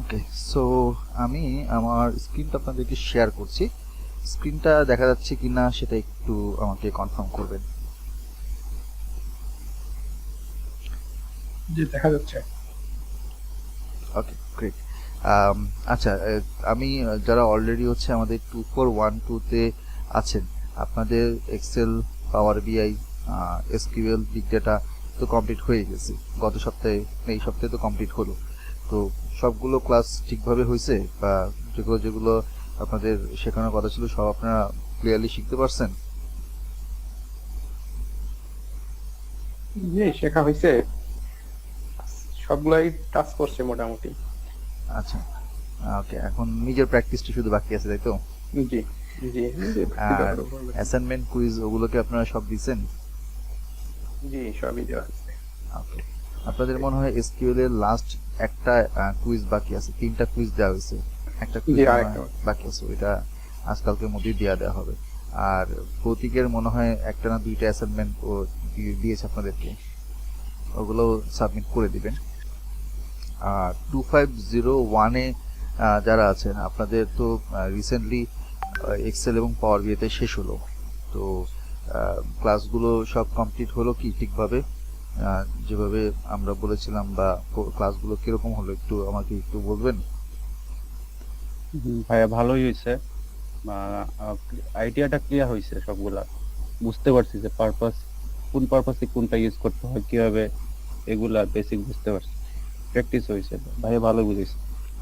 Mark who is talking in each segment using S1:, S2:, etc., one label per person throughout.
S1: ওকে, so আমি আমার স্ক্রিনটা আপনাদেরকে শেয়ার করছি। স্ক্রিনটা দেখা যাচ্ছে কিনা সেটা একটু আমাকে কনফার্ম করবেন।
S2: জি, দেখা যাচ্ছে।
S1: ওকে, গ্রেট। আচ্ছা, আমি যারা অলরেডি হচ্ছে আমাদের 2412-তে আছেন, আপনাদের এক্সেল, পাওয়ার বিআই, এসকিউএল, বিগ ডেটা তো কমপ্লিট হয়ে গেছে গত সপ্তাহে। এই সপ্তাহে তো কমপ্লিট হলো। তো সবগুলো ক্লাস ঠিকভাবে হয়েছে, বা যেগুলো যেগুলো আপনাদের শেখানোর কথা ছিল সব আপনারা ক্লিয়ারলি শিখতে পারছেন?
S2: জি, শেখা হয়েছে। সবগুলাই টাচ করছে মোটামুটি।
S1: আচ্ছা, ওকে, এখন নিজের প্র্যাকটিসটা শুধু বাকি আছে, তাই তো?
S2: জি, জি, নিজে
S1: আর
S2: ব্যক্তিগত উপর।
S1: অ্যাসাইনমেন্ট, কুইজ ওগুলোকে আপনারা সব দিচ্ছেন?
S2: জি, সবই দেওয়া আছে।
S1: ওকে, আপনাদের মনে হয় এসকিউএল এর লাস্ট একটা কুইজ বাকি আছে, তিনটা কুইজ দেওয়া হয়েছে, একটা কুইজ
S2: জি,
S1: মনে হয়
S2: আরেকটা
S1: বাকি আছে, ওইটা আজকালকের মধ্যেই দেওয়া হবে। আর ভৌতিকের মনে হয় একটা না দুইটা অ্যাসাইনমেন্ট ও দিয়েছে আপনাদেরকে, ওগুলো সাবমিট করে দিবেন। আর 2501-এ যারা আছেন, আপনাদের তো রিসেন্টলি এক্সেল এবং পাওয়ার বিএতে শেষ হলো। তো ক্লাসগুলো সব কমপ্লিট হলো কি ঠিকভাবে, যেভাবে আমরা বলেছিলাম, বা ক্লাসগুলো কিরকম হলো একটু আমাকে একটু বলবেন?
S3: ভাইয়া ভালোই হয়েছে। আইডিয়াটা ক্লিয়ার হয়েছে সবগুলা। বুঝতে পারছি যে কোন পারপাসে কোনটা ইউজ করতে হয়, কিভাবে, এগুলা বেসিক বুঝতে পারছি। প্র্যাকটিস হয়েছে, ভাইয়া ভালো বুঝেছে।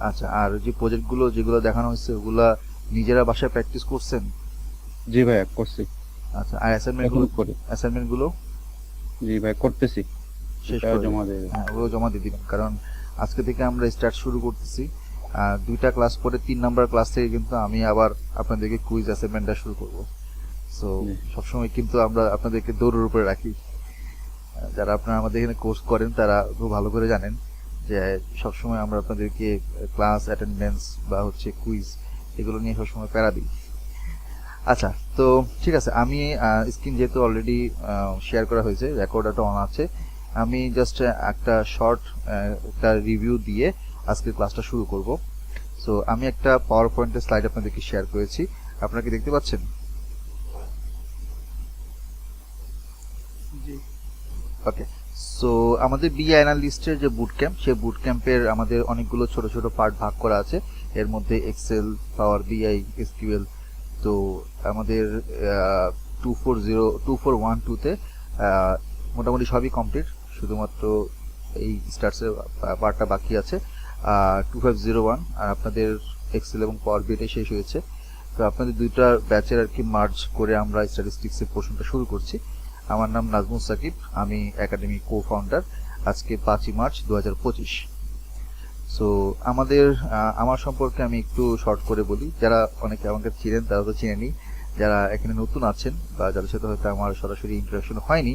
S1: আচ্ছা, আর যে প্রজেক্টগুলো যেগুলো দেখানো হয়েছে ওগুলা নিজেরা বাসায় প্র্যাকটিস করছেন?
S3: জি ভাইয়া করছি,
S1: আচ্ছা, আর
S3: এখন করি।
S1: অ্যাসাইনমেন্টগুলো
S3: জি ভাই করতেছি,
S1: শেষ
S3: এটা
S1: করে
S3: জমা
S1: দিবেন?
S3: দিয়ে দেব।
S1: হ্যাঁ, ওগুলো জমা দিয়ে দিবেন, কারণ আজকে থেকে আমরা স্টার্ট শুরু করতেছি। দুইটা ক্লাস পরে 3 নাম্বার ক্লাস থেকে কিন্তু আমি আবার আপনাদেরকে কুইজ অ্যাসাইনমেন্টটা শুরু করব। সো
S3: জি
S1: সবসময় কিন্তু আমরা আপনাদেরকে দৌড়ের উপরে রাখি। যারা আপনারা আমাদের এখানে কোর্স করেন তারা খুব ভালো করে জানেন যে সবসময় আমরা আপনাদেরকে ক্লাস অ্যাটেন্ডেন্স বা হচ্ছে কুইজ এগুলো নিয়ে সবসময় প্যারা দিই। আচ্ছা, তো ঠিক আছে, আমি স্ক্রিন যেহেতু অলরেডি শেয়ার করা হয়েছে, রেকর্ডারটা অন আছে, আমি জাস্ট একটা শর্ট একটা রিভিউ দিয়ে আজকের ক্লাসটা শুরু করব। সো আমি একটা পাওয়ার পয়েন্টের স্লাইড আপনাদেরকে শেয়ার করেছি, আপনারা কি দেখতে পাচ্ছেন?
S2: জি।
S1: ওকে, সো আমাদের বি অ্যানালিস্টের যে বুট ক্যাম্প, সেই বুট ক্যাম্পের আমাদের অনেকগুলো ছোট ছোট পার্ট ভাগ করা আছে। এর মধ্যে এক্সেল, পাওয়ার বিআই, এসকিউএল। তো আমাদের 2412-তে মোটামুটি সবই কমপ্লিট, শুধুমাত্র এই স্টার্টসের পার্টটা বাকি আছে। 2501 আর আপনাদের এক্সেল এবং পাওয়ার বিআইটা শেষ হয়েছে। তো আপনাদের দুইটা ব্যাচের আর কি মার্জ করে আমরা স্ট্যাটিস্টিক্সের পোর্শনটা শুরু করছি। আমার নাম নাজমুল সাকিব, আমি একাডেমি কো ফাউন্ডার। আজকে 5ই মার্চ 2025। সো আমার সম্পর্কে আমি একটু শর্ট করে বলি, যারা অনেকে আমাকে চিনেন তারা তো চিনেনি, যারা এখানে নতুন আছেন বা যাদের সাথে হয়তো আমার সরাসরি ইন্টারাকশন হয়নি,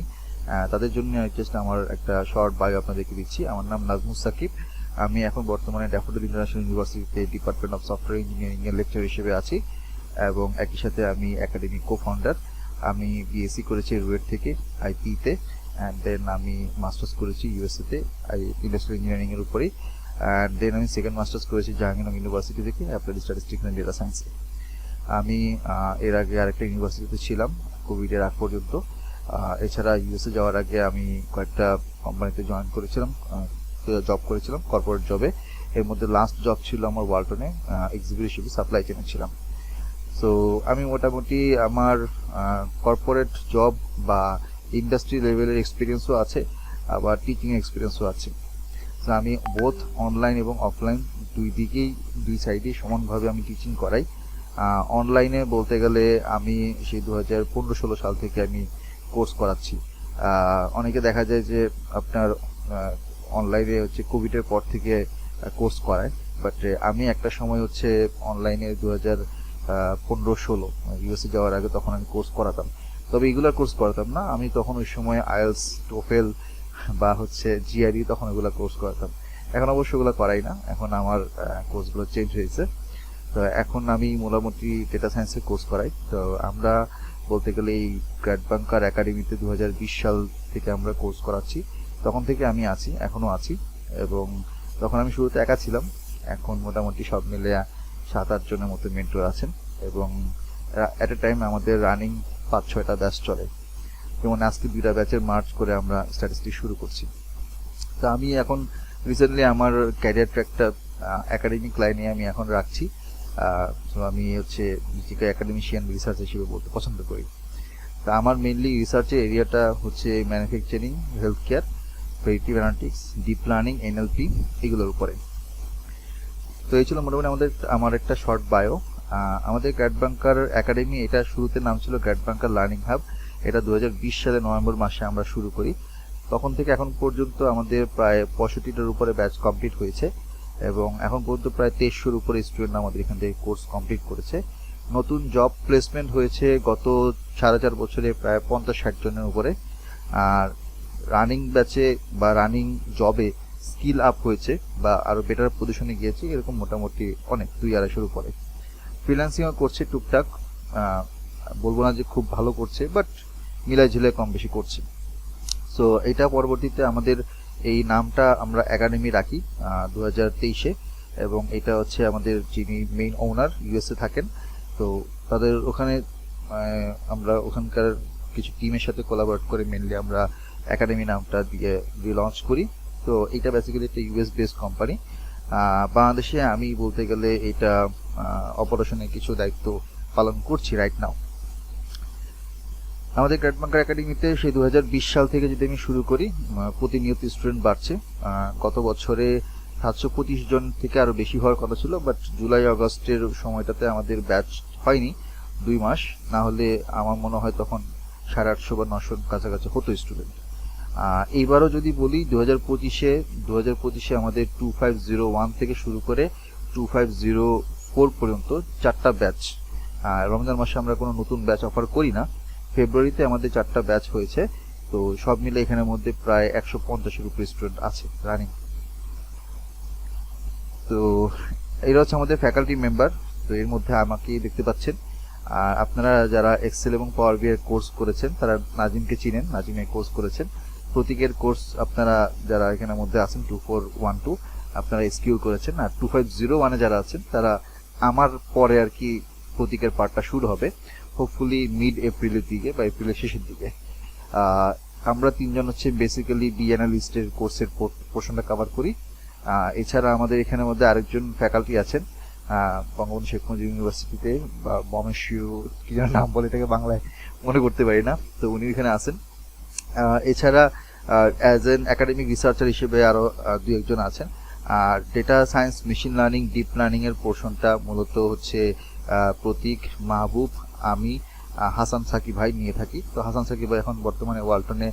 S1: তাদের জন্য জাস্ট আমার একটা শর্ট বায়ো আপনাদেরকে দিচ্ছি। আমার নাম নাজমুল সাকিব, আমি এখন বর্তমানে ড্যাফোডিল ইন্টারন্যাশনাল ইউনিভার্সিটিতে ডিপার্টমেন্ট অফ সফটওয়্যার ইঞ্জিনিয়ারিং এর লেকচার হিসেবে আছি, এবং একই সাথে আমি একাডেমি কো ফাউন্ডার। আমি বিএসসি করেছি রুয়েট থেকে আইপিতে, অ্যান্ড দেন আমি মাস্টার্স করেছি ইউএসএতে ইন্ডাস্ট্রিয়াল ইঞ্জিনিয়ারিং এর উপরেই, অ্যান্ড দেন আমি সেকেন্ড মাস্টার্স করেছি জাহাঙ্গীরনগর ইউনিভার্সিটি থেকে অ্যাপ্লাইড স্ট্যাটিস্টিক্স অ্যান্ড ডেটা সায়েন্সে। আমি এর আগে আরেকটা ইউনিভার্সিটিতে ছিলাম কোভিডের আগ পর্যন্ত। এছাড়া ইউএসএ যাওয়ার আগে আমি কয়েকটা কোম্পানিতে জয়েন করেছিলাম, জব করেছিলাম কর্পোরেট জবে। এর মধ্যে লাস্ট জব ছিল আমার ওয়ালটনে, এক্সিকিউটিভ হিসেবে সাপ্লাই চেনে ছিলাম। সো আমি মোটামুটি আমার কর্পোরেট জব বা ইন্ডাস্ট্রি লেভেলের এক্সপিরিয়েন্সও আছে, আবার টিচিং এক্সপিরিয়েন্সও আছে। তো আমি বোথ অনলাইন এবং অফলাইন দুই দিকেই, দুই সাইডেই সমানভাবে আমি টিচিং করাই। অনলাইনে বলতে গেলে আমি সেই 2015-16 সাল থেকে আমি কোর্স করাচ্ছি। অনেকে দেখা যায় যে আপনার অনলাইনে হচ্ছে কোভিডের পর থেকে কোর্স করায়, বাট আমি একটা সময় হচ্ছে অনলাইনে 2015-16 ইউএসএ যাওয়ার আগে তখন আমি কোর্স করাতাম। তবে এগুলার কোর্স করাতাম না, আমি তখন ওই সময় আইএলস, টোফেল বা হচ্ছে জিআরই, তখন এগুলো কোর্স করাতাম। এখন অবশ্য ওগুলো করাই না, এখন আমার কোর্সগুলো চেঞ্জ হয়েছে। তো এখন আমি মোটামুটি ডেটা সায়েন্সের কোর্স করাই। তো আমরা বলতে গেলে এই গ্র্যাড বাংকার একাডেমিতে 2020 সাল থেকে আমরা কোর্স করাচ্ছি, তখন থেকে আমি আছি, এখনো আছি। এবং তখন আমি শুরুতে একা ছিলাম, এখন মোটামুটি সব মিলে 7-8 জনের মতো মেন্টর আছেন, এবং অ্যাট এ টাইম আমাদের রানিং 5-6টা ব্যাচ চলে। যেমন আজকে 2টা ব্যাচের মার্চ করে আমরা স্ট্যাটিস্টিক্স শুরু করছি। তো আমি এখন রিসেন্টলি আমার ক্যারিয়ার ট্র্যাকটা একাডেমিক লাইনে আমি এখন রাখছি। তো আমি হচ্ছে নিজেকে একাডেমিশিয়ান রিসার্চ হিসেবে বলতে পছন্দ করি। তো আমার মেইনলি রিসার্চের এরিয়াটা হচ্ছে manufacturing, health care, predictive analytics, deep learning, NLP, এগুলোর উপরে। তো এই ছিল মোটামুটি আমার একটা শর্ট বায়ো। আমাদের গ্র্যাড বাংকার একাডেমি, এটা শুরুতে নাম ছিল গ্র্যাড বাংকার লার্নিং হাব। এটা 2020 সালে নভেম্বর মাসে আমরা শুরু করি। তখন থেকে এখন পর্যন্ত আমাদের প্রায় 65টার উপরে ব্যাচ কমপ্লিট হয়েছে, এবং এখন পর্যন্ত প্রায় 2300-র উপরে স্টুডেন্ট আমাদের এখান থেকে কোর্স কমপ্লিট করেছে। নতুন জব প্লেসমেন্ট হয়েছে গত 4.5 বছরে প্রায় 50-60 জনের উপরে। আর রানিং ব্যাচে বা রানিং জবে স্কিল আপ হয়েছে বা আরও বেটার পজিশনে গিয়েছে এরকম মোটামুটি অনেক 200-250-র উপরে। ফ্রিল্যান্সিংও করছে টুকটাক, বলবো না যে খুব ভালো করছে, বাট মিলাই ঝিলাই কম বেশি করছে। সো এটা পরবর্তীতে আমাদের এই নামটা আমরা একাডেমি রাখি 2023-এ, এবং এটা হচ্ছে আমাদের যিনি মেইন ওনার ইউএসএ থাকেন, তো তাদের ওখানে আমরা ওখানকার কিছু টিমের সাথে কোলাবোরেট করে মেনলি আমরা একাডেমি নামটা দিয়ে রিলঞ্চ করি। তো এটা বেসিক্যালি একটা ইউএস বেসড কোম্পানি। বাংলাদেশে আমি বলতে গেলে এটা অপারেশনের কিছু দায়িত্ব পালন করছি রাইট নাও। আমাদের গ্র্যাড বাংকার একাডেমিতে সেই 2020 সাল থেকে যদি আমি শুরু করি, প্রতিনিয়ত স্টুডেন্ট বাড়ছে। গত বছরে 725 জন থেকে আরও বেশি হওয়ার কথা ছিল, বাট জুলাই আগস্টের সময়টাতে আমাদের ব্যাচ হয়নি 2 মাস, না হলে আমার মনে হয় তখন 850 বা 900 কাছাকাছি হতো স্টুডেন্ট। এইবারও যদি বলি 2025-এ আমাদের 2501 থেকে শুরু করে 2504 পর্যন্ত 4টা ব্যাচ। রমজান মাসে আমরা কোনো নতুন ব্যাচ অফার করি না। ফেব্রুয়ারিতে আমাদের 4টা ব্যাচ হয়েছে। তো সব মিলে এখানের মধ্যে প্রায় 150-এর উপরে স্টুডেন্ট আছে রানিং। তো এরা হচ্ছে আমাদের ফ্যাকাল্টি মেম্বার। তো এর মধ্যে আমাকেই দেখতে পাচ্ছেন। আর আপনারা যারা এক্সেল এবং পাওয়ার বিআই কোর্স করেছেন তারা নাজিমকে চিনেন, নাজিমের কোর্স করেছেন। প্রতীকের কোর্স আপনারা যারা এখানের মধ্যে আছেন 2412 আপনারা এসকিউ করেছেন। আর 2501-এ যারা আছেন তারা আমার পরে আর কি প্রতীকের পার্টটা শুরু হবে হোপফুলি মিড এপ্রিলের দিকে বা এপ্রিলের শেষের দিকে। আমরা 3 জন হচ্ছে বেসিক্যালি বি অ্যানালিস্টের কোর্সের পোর্শনটা কভার করি। এছাড়া আমাদের এখানের মধ্যে আরেকজন ফ্যাকাল্টি আছেন বঙ্গবন্ধু শেখ মুজিব ইউনিভার্সিটিতে, বা বমেশিউ কি যেন নাম বলে, এটাকে বাংলায় মনে করতে পারি না, তো উনি এখানে আছেন। এছাড়া অ্যাজ এন একাডেমিক রিসার্চার হিসেবে আরও 2-1 জন আছেন। আর data science, machine learning, deep লার্নিংয়ের পোর্শনটা মূলত হচ্ছে প্রতীক, মাহবুব, আমি, হাসান সাকিব ভাই নিয়ে থাকি। তো হাসান সাকিব ভাই এখন বর্তমানে ওয়ালটনে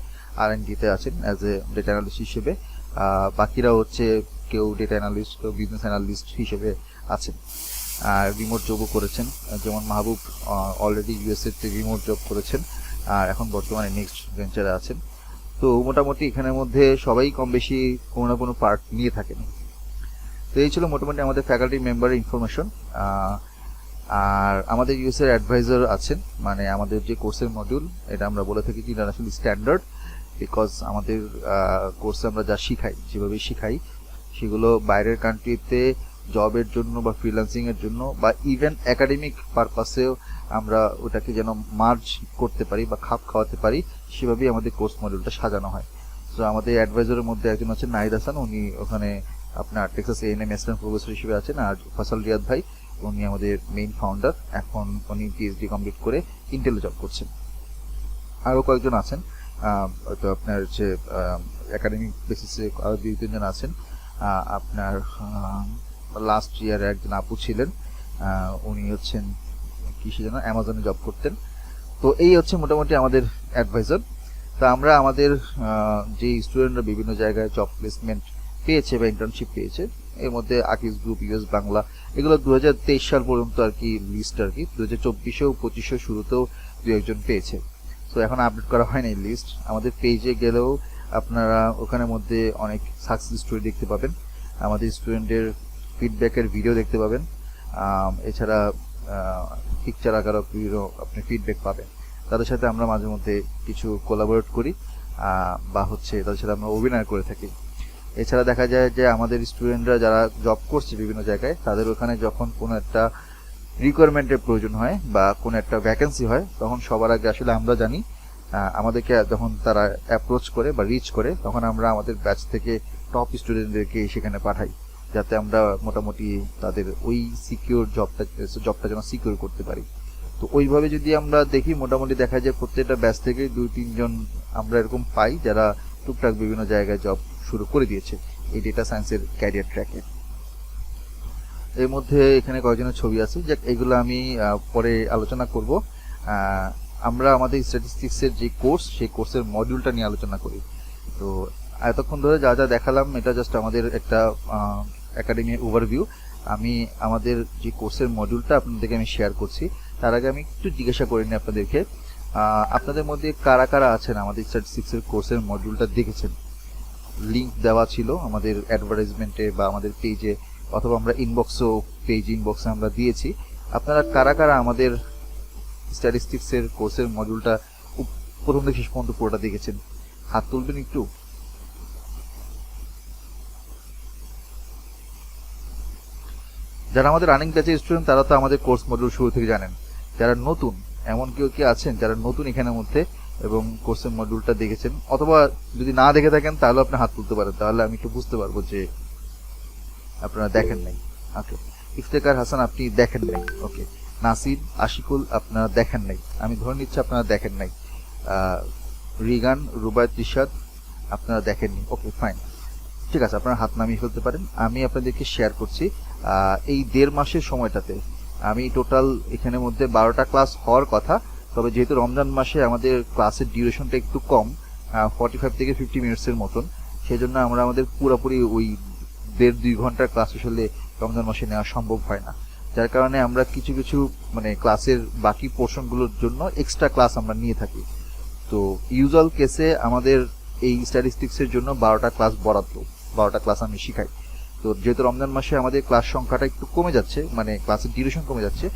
S1: R&Dতে আছেন অ্যাজ এ ডেটা অ্যানালিস্ট হিসেবে। বাকিরা হচ্ছে কেউ ডেটা অ্যানালিস্ট, কেউ বিজনেস অ্যানালিস্ট হিসেবে আছেন। আর রিমোট জবও করেছেন, যেমন মাহবুব অলরেডি ইউএসএতে রিমোট জব করেছেন আর এখন বর্তমানে নেক্সট ভেঞ্চারে আছেন। তো মোটামুটি এখানের মধ্যে সবাই কম বেশি কোনো না কোনো পার্ট নিয়ে থাকেন। তো এই ছিল মোটামুটি আমাদের ফ্যাকাল্টি মেম্বারের ইনফরমেশন। আর আমাদের ইউএসএর অ্যাডভাইজার আছেন, মানে আমাদের যে কোর্সের মডিউল এটা আমরা বলে থাকি কি ইন্টারন্যাশনাল স্ট্যান্ডার্ড, বিকজ আমাদের কোর্সে আমরা যা শিখাই যেভাবে শিখাই সেগুলো বাইরের কান্ট্রিতে জবের জন্য বা ফ্রিল্যান্সিংয়ের জন্য বা ইভেন একাডেমিক পারপাসেও আমরা ওটাকে যেন মার্জ করতে পারি বা খাপ খাওয়াতে পারি, সেভাবেই আমাদের কোর্স মডিউলটা সাজানো হয়। সো আমাদের অ্যাডভাইজারের মধ্যে একজন আছেন নাহিদ হাসান, উনি ওখানে আপনার টেক্সাস A&M অ্যাসিস্ট্যান্ট প্রফেসর হিসেবে আছেন। আর ফয়সাল রিয়াদ ভাই, উনি আমাদের মেইন ফাউন্ডার, এখন উনি পিএইচডি কমপ্লিট করে ইন্টেলে জব করছেন। আরও কয়েকজন আছেন, হয়তো আপনার হচ্ছে একাডেমিক বেসিসে আরও 2-3 জন আছেন। আপনার লাস্ট ইয়ারে একজন আপু ছিলেন, উনি হচ্ছেন কিসে যেন অ্যামাজনে জব করতেন। তো এই হচ্ছে মোটামুটি আমাদের অ্যাডভাইজার। তা আমরা আমাদের যে স্টুডেন্টরা বিভিন্ন জায়গায় জব প্লেসমেন্ট পেয়েছে বা ইন্টার্নশিপ পেয়েছে, এর মধ্যে আকিজ গ্রুপ, ইউএস বাংলা, এগুলো 2023 সাল পর্যন্ত আর কি লিস্ট, আর কি 2024-এও 25-এও শুরুতেও 2-1 জন পেয়েছে। তো এখন আপডেট করা হয় না এই লিস্ট। আমাদের পেজে গেলেও আপনারা ওখানের মধ্যে অনেক সাকসেস স্টোরি দেখতে পাবেন, আমাদের স্টুডেন্টের ফিডব্যাকের ভিডিও দেখতে পাবেন। এছাড়া পিকচার আকারও আপনি ফিডব্যাক পাবেন। তাদের সাথে আমরা মাঝে মধ্যে কিছু কোলাবোরেট করি বা হচ্ছে তাদের সাথে আমরা অভিনয় করে থাকি। এছাড়া দেখা যায় যে আমাদের স্টুডেন্টরা যারা জব করছে বিভিন্ন জায়গায়, তাদের ওখানে যখন কোনো একটা রিকোয়ারমেন্টের প্রয়োজন হয় বা কোনো একটা ভ্যাকেন্সি হয়, তখন সবার আগে আসলে আমরা জানি, আমাদেরকে যখন তারা অ্যাপ্রোচ করে বা রিচ করে, তখন আমরা আমাদের ব্যাচ থেকে টপ স্টুডেন্টদেরকে সেখানে পাঠাই, যাতে আমরা মোটামুটি তাদের ওই সিকিউর জবটা যেন সিকিউর করতে পারি। তো ওইভাবে যদি আমরা দেখি, মোটামুটি দেখা যায় প্রত্যেকটা ব্যাচ থেকে 2-3 জন আমরা এরকম পাই যারা টুকটাক বিভিন্ন জায়গায় জব শুরু করে দিয়েছে এই ডেটা সায়েন্সের ক্যারিয়ার ট্র্যাকে। এর মধ্যে এখানে কয়েকজনের ছবি আছে, যে এগুলো আমি পরে আলোচনা করব। আমরা আমাদের স্ট্যাটিস্টিক্সের যে কোর্স, সেই কোর্সের মডিউলটা নিয়ে আলোচনা করি। তো এতক্ষণ ধরে যা যা দেখালাম, এটা জাস্ট আমাদের একটা একাডেমি ওভারভিউ। আমি আমাদের যে কোর্সের মডিউলটা আপনাদেরকে আমি শেয়ার করছি, তার আগে আমি একটু জিজ্ঞাসা করে নিই আপনাদেরকে, আপনাদের মধ্যে কারা কারা আছেন আমাদের স্ট্যাটিস্টিক্সের কোর্সের মডিউলটা দেখেছেন? লিঙ্ক দেওয়া ছিল আমাদের অ্যাডভার্টাইজমেন্টে বা আমাদের পেজে, অথবা আমরা ইনবক্সে আমরা দিয়েছি। আপনারা কারা কারা আমাদের স্ট্যাটিস্টিক্সের কোর্সের মডিউলটা প্রথম থেকে শেষ পর্যন্ত পুরোটা দেখেছেন? হাত তুলবেন একটু। যারা আমাদের রানিং ব্যাচের স্টুডেন্ট, তারা তো আমাদের কোর্স মডিউল শুরু থেকে জানেন। যারা নতুন, এমন কেউ কি আছেন যারা নতুন এখানের মধ্যে এবং কোর্সের মডিউলটা দেখেছেন? অথবা যদি না দেখে থাকেন তাহলে আপনি হাত তুলতে পারেন, তাহলে আমি একটু বুঝতে পারবো যে আপনারা দেখেন নাই। ওকে, ইফতেখার হাসান, আপনি দেখেন নাই। ওকে, নাসির, আশিকুল, আপনারা দেখেন নাই, আমি ধরে নিচ্ছি আপনারা দেখেন নাই। রিগান, রুবায়ত, রিশাদ, আপনারা দেখেননি। ওকে, ফাইন, ঠিক আছে, আপনারা হাত নামিয়ে ফেলতে পারেন। আমি আপনাদেরকে শেয়ার করছি এই 1.5 মাসের সময়টাতে আমি টোটাল এখানের মধ্যে 12টা ক্লাস হওয়ার কথা, তবে যেহেতু রমজান মাসে আমাদের ক্লাসের ডিউরেশনটা একটু কম, 45 থেকে 50 মিনিটসের মতন, সেই জন্য আমরা আমাদের পুরোপুরি ওই 1.5-2 ঘন্টার ক্লাস আসলে রমজান মাসে নেওয়া সম্ভব হয় না। যার কারণে আমরা কিছু কিছু ক্লাসের বাকি পোর্শনগুলোর জন্য এক্সট্রা ক্লাস আমরা নিয়ে থাকি। তো ইউজুয়াল কেসে আমাদের এই স্ট্যাটিস্টিক্সের জন্য 12টা ক্লাস বরাদ্দ, 12টা ক্লাস আমি শিখাই। তো যেহেতু রমজান মাসে আমাদের ক্লাস সংখ্যাটা একটু কমে যাচ্ছে, ক্লাসের ডিউরেশন কমে যাচ্ছে,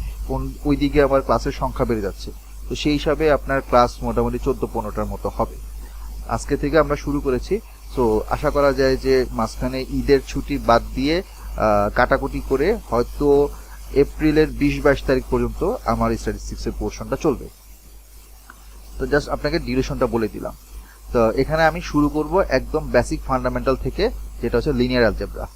S1: ওই দিকে আবার ক্লাসের সংখ্যা বেড়ে যাচ্ছে। তো সেই হিসাবে আপনার ক্লাস মোটামুটি 14-15টার মতো হবে। আজকে থেকে আমরা শুরু করেছি। তো আশা করা যায় যে মাঝখানে ঈদের ছুটি বাদ দিয়ে কাটাকুটি করে হয়তো এপ্রিলের 20-22 তারিখ পর্যন্ত আমার স্ট্যাটিস্টিক্সের পোর্শনটা চলবে। তো জাস্ট আপনাকে ডিউরেশনটা বলে দিলাম। তো এখানে আমি শুরু করব একদম বেসিক ফান্ডামেন্টাল থেকে, যেটা হচ্ছে লিনিয়ার অ্যালজেব্রা।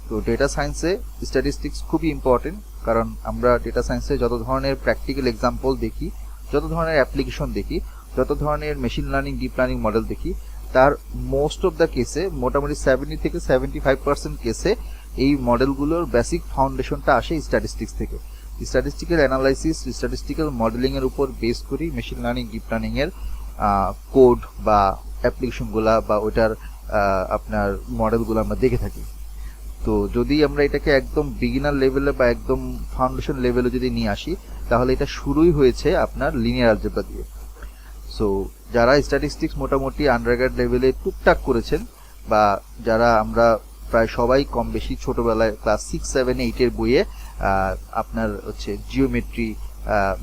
S1: তো ডেটা সায়েন্সে স্ট্যাটিস্টিক্স খুবই ইম্পর্টেন্ট, কারণ আমরা ডেটা সায়েন্সে যত ধরনের প্র্যাকটিক্যাল এক্সাম্পল দেখি, যত ধরনের অ্যাপ্লিকেশন দেখি, যত ধরনের machine learning, deep learning model দেখি, তার মোস্ট অফ দ্য কেসে, মোটামুটি 70 থেকে 75% কেসে এই মডেলগুলোর বেসিক ফাউন্ডেশনটা আসে স্ট্যাটিস্টিক্স থেকে। স্ট্যাটিস্টিক্যাল অ্যানালাইসিস, স্ট্যাটিস্টিক্যাল মডেলিং এর উপর বেস করি মেশিন লার্নিং, ডিপ লার্নিং এর কোড বা অ্যাপ্লিকেশনগুলা বা ওইটার আপনার মডেলগুলো আমরা দেখে থাকি। তো যদি আমরা এটাকে একদম বিগিনার লেভেলে বা একদম ফাউন্ডেশন লেভেলে যদি নিয়ে আসি, তাহলে এটা শুরুই হয়েছে আপনার লিনিয়ার অ্যালজেব্রা দিয়ে। সো যারা স্ট্যাটিস্টিক্স মোটামুটি আন্ডারগ্রেড লেভেলে টুকটাক করেছেন, বা যারা আমরা প্রায় সবাই কম বেশি ছোটবেলায় ক্লাস 6, 7, 8 এর বইয়ে আপনার হচ্ছে জিওমেট্রি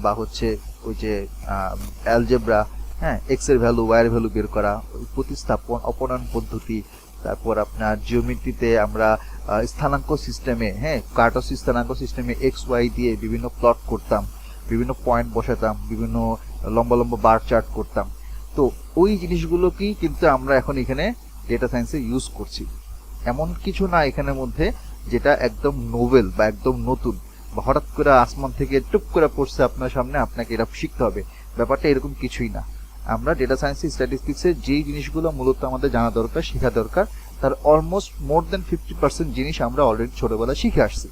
S1: বা হচ্ছে ওই যে অ্যালজেব্রা, হ্যাঁ, এক্স এর ভ্যালু, ওয়াই এর ভ্যালু বের করা, প্রতিস্থাপন, অপনয়ন পদ্ধতি, তারপর আপনার জিওমেট্রিতে আমরা স্থানাঙ্ক সিস্টেমে, হ্যাঁ, কার্টোসিস স্থানাঙ্ক সিস্টেমে এক্স ওয়াই দিয়ে বিভিন্ন প্লট করতাম, বিভিন্ন পয়েন্ট বসাতাম, বিভিন্ন লম্বা লম্বা বার চার্ট করতাম। তো ওই জিনিসগুলোকেই কিন্তু আমরা এখন এখানে ডেটা সায়েন্সে ইউজ করছি। এমন কিছু না এখানের মধ্যে যেটা একদম নোভেল বা একদম নতুন, বা হঠাৎ করে আসমান থেকে টুপ করে পড়ছে আপনার সামনে, আপনাকে এটা শিখতে হবে, ব্যাপারটা এরকম কিছুই না। আমরা ডেটা সায়েন্স, স্ট্যাটিস্টিক্সের যেই জিনিসগুলো মূলত আমাদের জানা দরকার, শেখা দরকার, তার অলমোস্ট মোর দেন 50% জিনিস আমরা অলরেডি ছোটবেলায় শিখে আসছি।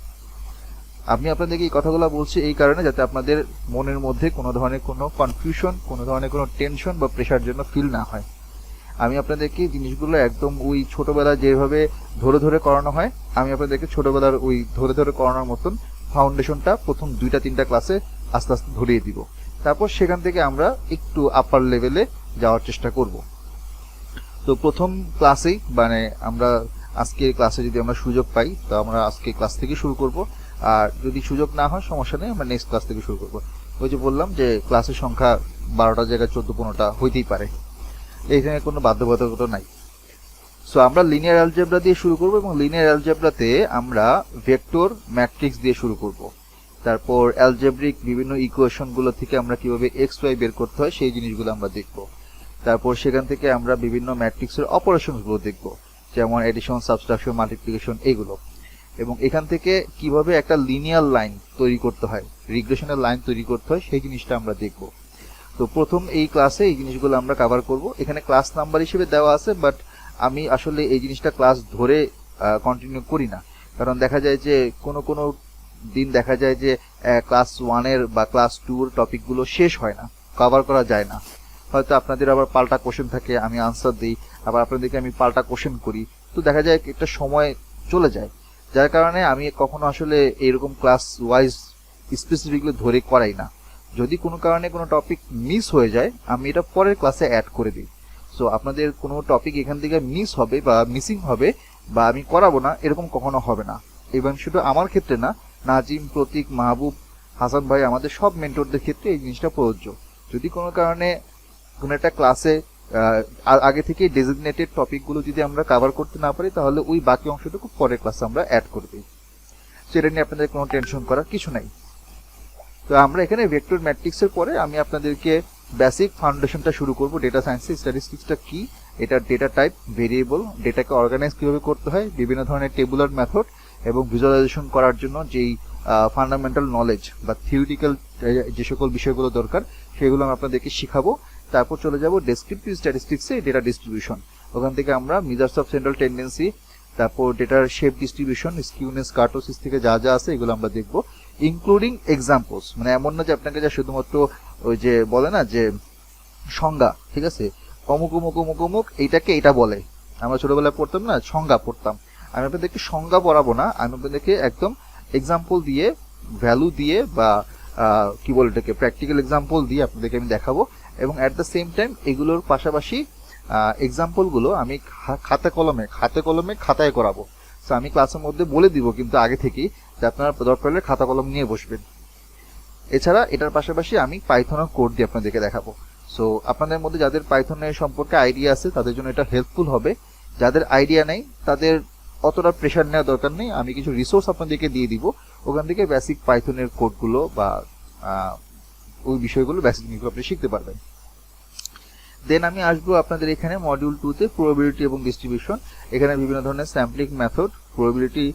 S1: আমি আপনাদেরকে এই কথাগুলো বলছি এই কারণে, যাতে আপনাদের মনের মধ্যে কোনো ধরনের কোনো কনফিউশন, কোনো ধরনের কোনো টেনশন বা প্রেশার জন্য ফিল না হয়। আমি আপনাদেরকে জিনিসগুলো একদম ওই ছোটবেলায় যেভাবে ধরে ধরে করানো হয়, আমি আপনাদেরকে ছোটবেলার ওই ধরে ধরে করানোর মতন ফাউন্ডেশনটা প্রথম 2-3টা ক্লাসে আস্তে আস্তে ধরিয়ে দিব। তারপর সেখান থেকে আমরা একটু আপার লেভেলে যাওয়ার চেষ্টা করব। তো প্রথম ক্লাসেই আমরা আজকের ক্লাসে যদি আমরা সুযোগ পাই, তো আমরা আজকে ক্লাস থেকে শুরু করব। আর যদি সুযোগ না হয় সমস্যা নেই, আমরা নেক্সট ক্লাস থেকে শুরু করব। ওই যে বললাম যে ক্লাসের সংখ্যা 12টার জায়গায় 14-15টা হইতেই পারে, এইখানে কোনো বাধ্যবাধকতা নাই। সো আমরা লিনিয়ার অ্যালজেব্রা দিয়ে শুরু করব এবং লিনিয়ার অ্যালজেব্রাতে আমরা ভেক্টর ম্যাট্রিক্স দিয়ে শুরু করব। তারপর অ্যালজেব্রিক বিভিন্ন ইকুয়েশনগুলো থেকে আমরা কিভাবে এক্স ওয়াই বের করতে হয় সেই জিনিসগুলো আমরা দেখব। তারপর সেখান থেকে আমরা বিভিন্ন ম্যাট্রিক্সের অপারেশনসগুলো দেখব, যেমন এডিশন, সাবট্রাকশন, মাল্টিপ্লিকেশন এগুলো। এবং এখান থেকে কিভাবে একটা লিনিয়ার লাইন তৈরি করতে হয়, রিগ্রেশনের লাইন তৈরি করতে হয় সেই জিনিসটা আমরা দেখব। তো প্রথম এই ক্লাসে এই জিনিসগুলো আমরা কভার করব। এখানে ক্লাস নাম্বার হিসেবে দেওয়া আছে, বাট আমি আসলে এই জিনিসটা ক্লাস ধরে কন্টিনিউ করি না, কারণ দেখা যায় যে কোনো দিন দেখা যায় যে ক্লাস 1-এর বা ক্লাস 2-এর টপিকগুলো শেষ হয় না, কভার করা যায় না। হয়তো আপনাদের আবার পাল্টা কোশ্চেন থাকে, আমি আনসার দিই, আবার আপনাদেরকে আমি পাল্টা কোশ্চেন করি, তো দেখা যায় একটা সময় চলে যায়, যার কারণে আমি কখনো আসলে এরকম ক্লাস ওয়াইজ স্পেসিফিকলি ধরে করাই না। যদি কোনো কারণে কোনো টপিক মিস হয়ে যায় আমি এটা পরের ক্লাসে অ্যাড করে দিই। সো আপনাদের কোনো টপিক এখান থেকে মিস হবে বা মিসিং হবে বা আমি করাবো না এরকম কখনো হবে না। এবং শুধু আমার ক্ষেত্রে না, নাজিম, প্রতীক, মাহবুব, হাসান ভাই, আমাদের সব মেন্টরদের ক্ষেত্রে এই জিনিসটা প্রযোজ্য। যদি কোনো কারণে কোনো একটা ক্লাসে আগে থেকে ডেজিগনেটেড টপিকগুলো যদি আমরা কভার করতে না পারি, তাহলে ওই বাকি অংশটুকু পরের ক্লাসে আমরা অ্যাড করে দিই। সেটা নিয়ে আপনাদের কোনো টেনশন করার কিছু নাই। তো আমরা এখানে ভেক্টর ম্যাট্রিক্সের পরে আমি আপনাদেরকে বেসিক ফাউন্ডেশনটা শুরু করব। ডেটা সায়েন্সে স্ট্যাটিস্টিক্সটা কি, এটা ডেটা টাইপ, ভেরিয়েবল, ডেটাকে অর্গানাইজ কিভাবে করতে হয়, বিভিন্ন ধরনের টেবুলার মেথড এবং ভিজুয়ালাইজেশন করার জন্য যেই ফান্ডামেন্টাল নলেজ বা থিওরিটিক্যাল যে সকল বিষয়গুলো দরকার সেগুলো আমি আপনাদেরকে শিখাবো। তারপর চলে যাব ডেসক্রিপটিভ স্ট্যাটিস্টিক্সে, ডেটা ডিস্ট্রিবিউশন। ওখান থেকে আমরা মেজার্স অফ সেন্ট্রাল টেন্ডেন্সি, তারপর ডেটার শেপ ডিস্ট্রিবিউশন, স্কিউনেস, কার্টোসিস থেকে যা যা আছে এগুলো আমরা দেখব, ইনক্লুডিং এক্সাম্পলস। মানে এমন না যে আপনাকে যা শুধুমাত্র ওই যে বলে না যে সংজ্ঞা, ঠিক আছে, অমুক অমুক অমুক অমুক এইটাকে এটা বলে, আমরা ছোটবেলায় পড়তাম না, সংজ্ঞা পড়তাম। আমি আপনাদেরকে সংজ্ঞা পড়াবো না, আমি আপনাদেরকে একদম এক্সাম্পল দিয়ে, ভ্যালু দিয়ে বা কি বলে এটাকে প্র্যাকটিক্যাল এক্সাম্পল দিয়ে আপনাদেরকে আমি দেখাবো। এবং অ্যাট দ্য সেম টাইম এগুলোর পাশাপাশি এক্সাম্পলগুলো আমি খাতায় করাবো। সো আমি ক্লাসের মধ্যে বলে দিব কিন্তু আগে থেকেই যে আপনারা দরকার হলে খাতা কলম নিয়ে বসবেন। এছাড়া এটার পাশাপাশি আমি পাইথনের কোড দিয়ে আপনাদেরকে দেখাবো। সো আপনাদের মধ্যে যাদের পাইথনের সম্পর্কে আইডিয়া আছে তাদের জন্য এটা হেল্পফুল হবে, যাদের আইডিয়া নেই তাদের অতটা প্রেশার নেওয়ার দরকার নেই। আমি কিছু রিসোর্স আপনাদেরকে দিয়ে দিব, ওখান থেকে বেসিক পাইথনের কোডগুলো বা ওই বিষয়গুলো বেসিক জিনিসগুলো আপনি শিখতে পারবেন। দেন আমি আসবো আপনাদের এখানে মডিউল 2-তে প্রবাবিলিটি এবং ডিস্ট্রিবিউশন। এখানে বিভিন্ন ধরনের sampling method, probability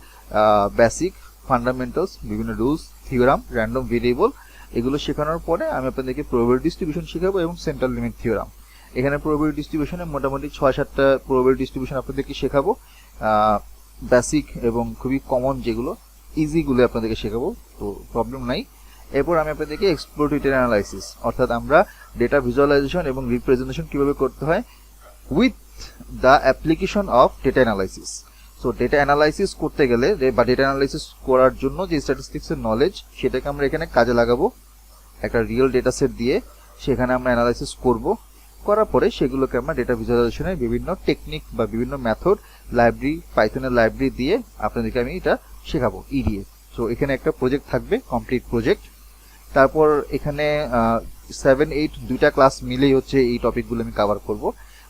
S1: basic, fundamentals, বিভিন্ন রুলস, থিওরাম, র্যান্ডম ভেরিয়েবল এগুলো শেখানোর পরে আমি আপনাদেরকে প্রবাবিলিটি ডিস্ট্রিবিউশন শেখাবো এবং সেন্ট্রাল লিমিট থিওরাম। এখানে প্রবাবিলিটি ডিস্ট্রিবিউশনে মোটামুটি 6-7টা প্রবাবিলিটি ডিস্ট্রিবিউশন আপনাদেরকে শেখাবো, বেসিক এবং খুবই কমন যেগুলো, ইজিগুলো আপনাদেরকে শেখাবো, তো প্রবলেম নাই। এরপর আমি আপনাদেরকে এক্সপ্লোরেটরি ডেটা অ্যানালাইসিস, অর্থাৎ আমরা ডেটা ভিজুয়ালাইজেশন এবং রিপ্রেজেন্টেশন কিভাবে করতে হয় with the application of data analysis. So data analysis করতে গেলে বা ডেটা অ্যানালাইসিস করার জন্য যে স্ট্যাটিস্টিক্সের নলেজ সেটাকে আমরা এখানে কাজে লাগাবো একটা রিয়েল ডেটা সেট দিয়ে। সেখানে আমরা অ্যানালাইসিস করার পরে সেগুলোকে আমরা ডেটা ভিজুয়ালাইজেশনের বিভিন্ন টেকনিক বা বিভিন্ন মেথড, লাইব্রেরি, পাইথনের লাইব্রেরি দিয়ে আপনাদেরকে আমি এটা শেখাবো ইডিএ। সো এখানে একটা প্রজেক্ট থাকবে, কমপ্লিট প্রজেক্ট। তারপর এখানে 7-8 দুইটা ক্লাস মিলেই হচ্ছে এই টপিকগুলো আমি কভার করব।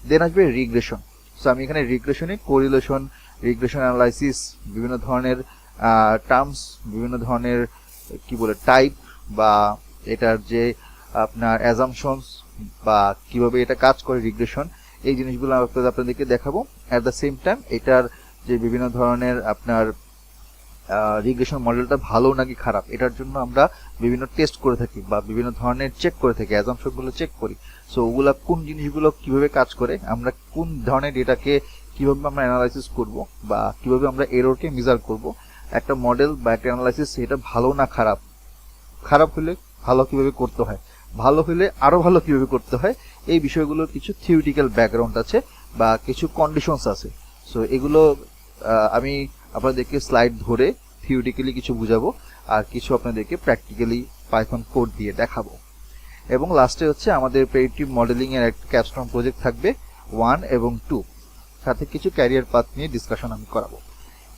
S1: দেন আসবে রিগ্রেশন। সো আমি এখানে রিগ্রেশনে কোরিলেশন, রিগ্রেশন অ্যানালাইসিস, বিভিন্ন ধরনের টার্মস, বিভিন্ন ধরনের কি বলে টাইপ বা এটার যে আপনার অ্যাজাম্পশনস বা কিভাবে এটা কাজ করে রিগ্রেশন, এই জিনিসগুলো আপনাদেরকে দেখাবো। অ্যাট দ্য সেম টাইম এটার যে বিভিন্ন ধরনের আপনার রিগ্রেশন মডেলটা ভালো নাকি খারাপ এটার জন্য আমরা বিভিন্ন টেস্ট করে থাকি বা বিভিন্ন ধরনের চেক করে থাকি, অ্যাজাম্পশনগুলো চেক করি। সো ওগুলা কোন জিনিসগুলো কিভাবে কাজ করে, আমরা কোন ধরনের ডেটাকে কিভাবে আমরা অ্যানালাইসিস করব বা কিভাবে আমরা এররকে মেজার করব, একটা মডেল বা একটা অ্যানালাইসিস এটা ভালো না খারাপ, খারাপ হলে ভালো কিভাবে করতে হয়, ভালো হলে আরো ভালো কিভাবে করতে হয়, এই বিষয়গুলোর কিছু থিওরিটিক্যাল ব্যাকগ্রাউন্ড আছে বা কিছু কন্ডিশনস আছে। সো এগুলো আমি আপনাদেরকে স্লাইড ধরে থিওরিটিক্যালি কিছু বুঝাবো আর কিছু আপনাদেরকে প্র্যাকটিক্যালি পাইথন কোড দিয়ে দেখাবো। এবং লাস্টে হচ্ছে আমাদের প্রেডিক্টিভ মডেলিং এর একটা ক্যাপস্টোন প্রজেক্ট থাকবে 1 এবং 2, সাথে কিছু ক্যারিয়ার পাথ নিয়ে ডিসকাশন আমি করাবো।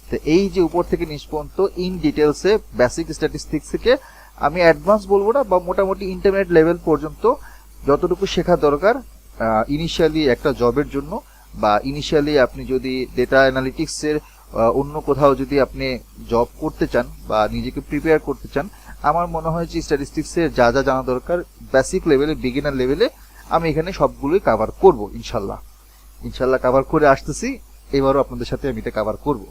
S1: তো এই যে উপর থেকে নিচ পর্যন্ত ইন ডিটেলসে বেসিক স্ট্যাটিস্টিক্স থেকে আমি অ্যাডভান্স বলবো না বা মোটামুটি ইন্টারমিডিয়েট লেভেল পর্যন্ত যতটুকু শেখা দরকার ইনিশিয়ালি একটা জবের জন্য বা ইনিশিয়ালি আপনি যদি ডেটা অ্যানালিটিক্সের অন্য কোথাও যদি আপনি জব করতে চান বা নিজেকে প্রিপেয়ার করতে চান, আমার মনে হয় যে স্ট্যাটিস্টিক্সের যা যা জানা দরকার বেসিক লেভেলে, বিগিনার লেভেলে আমি এখানে সবগুলোই কভার করব ইনশাল্লাহ। কভার করে আসতেছি, এবারও আপনাদের সাথে আমি এটা কভার করব।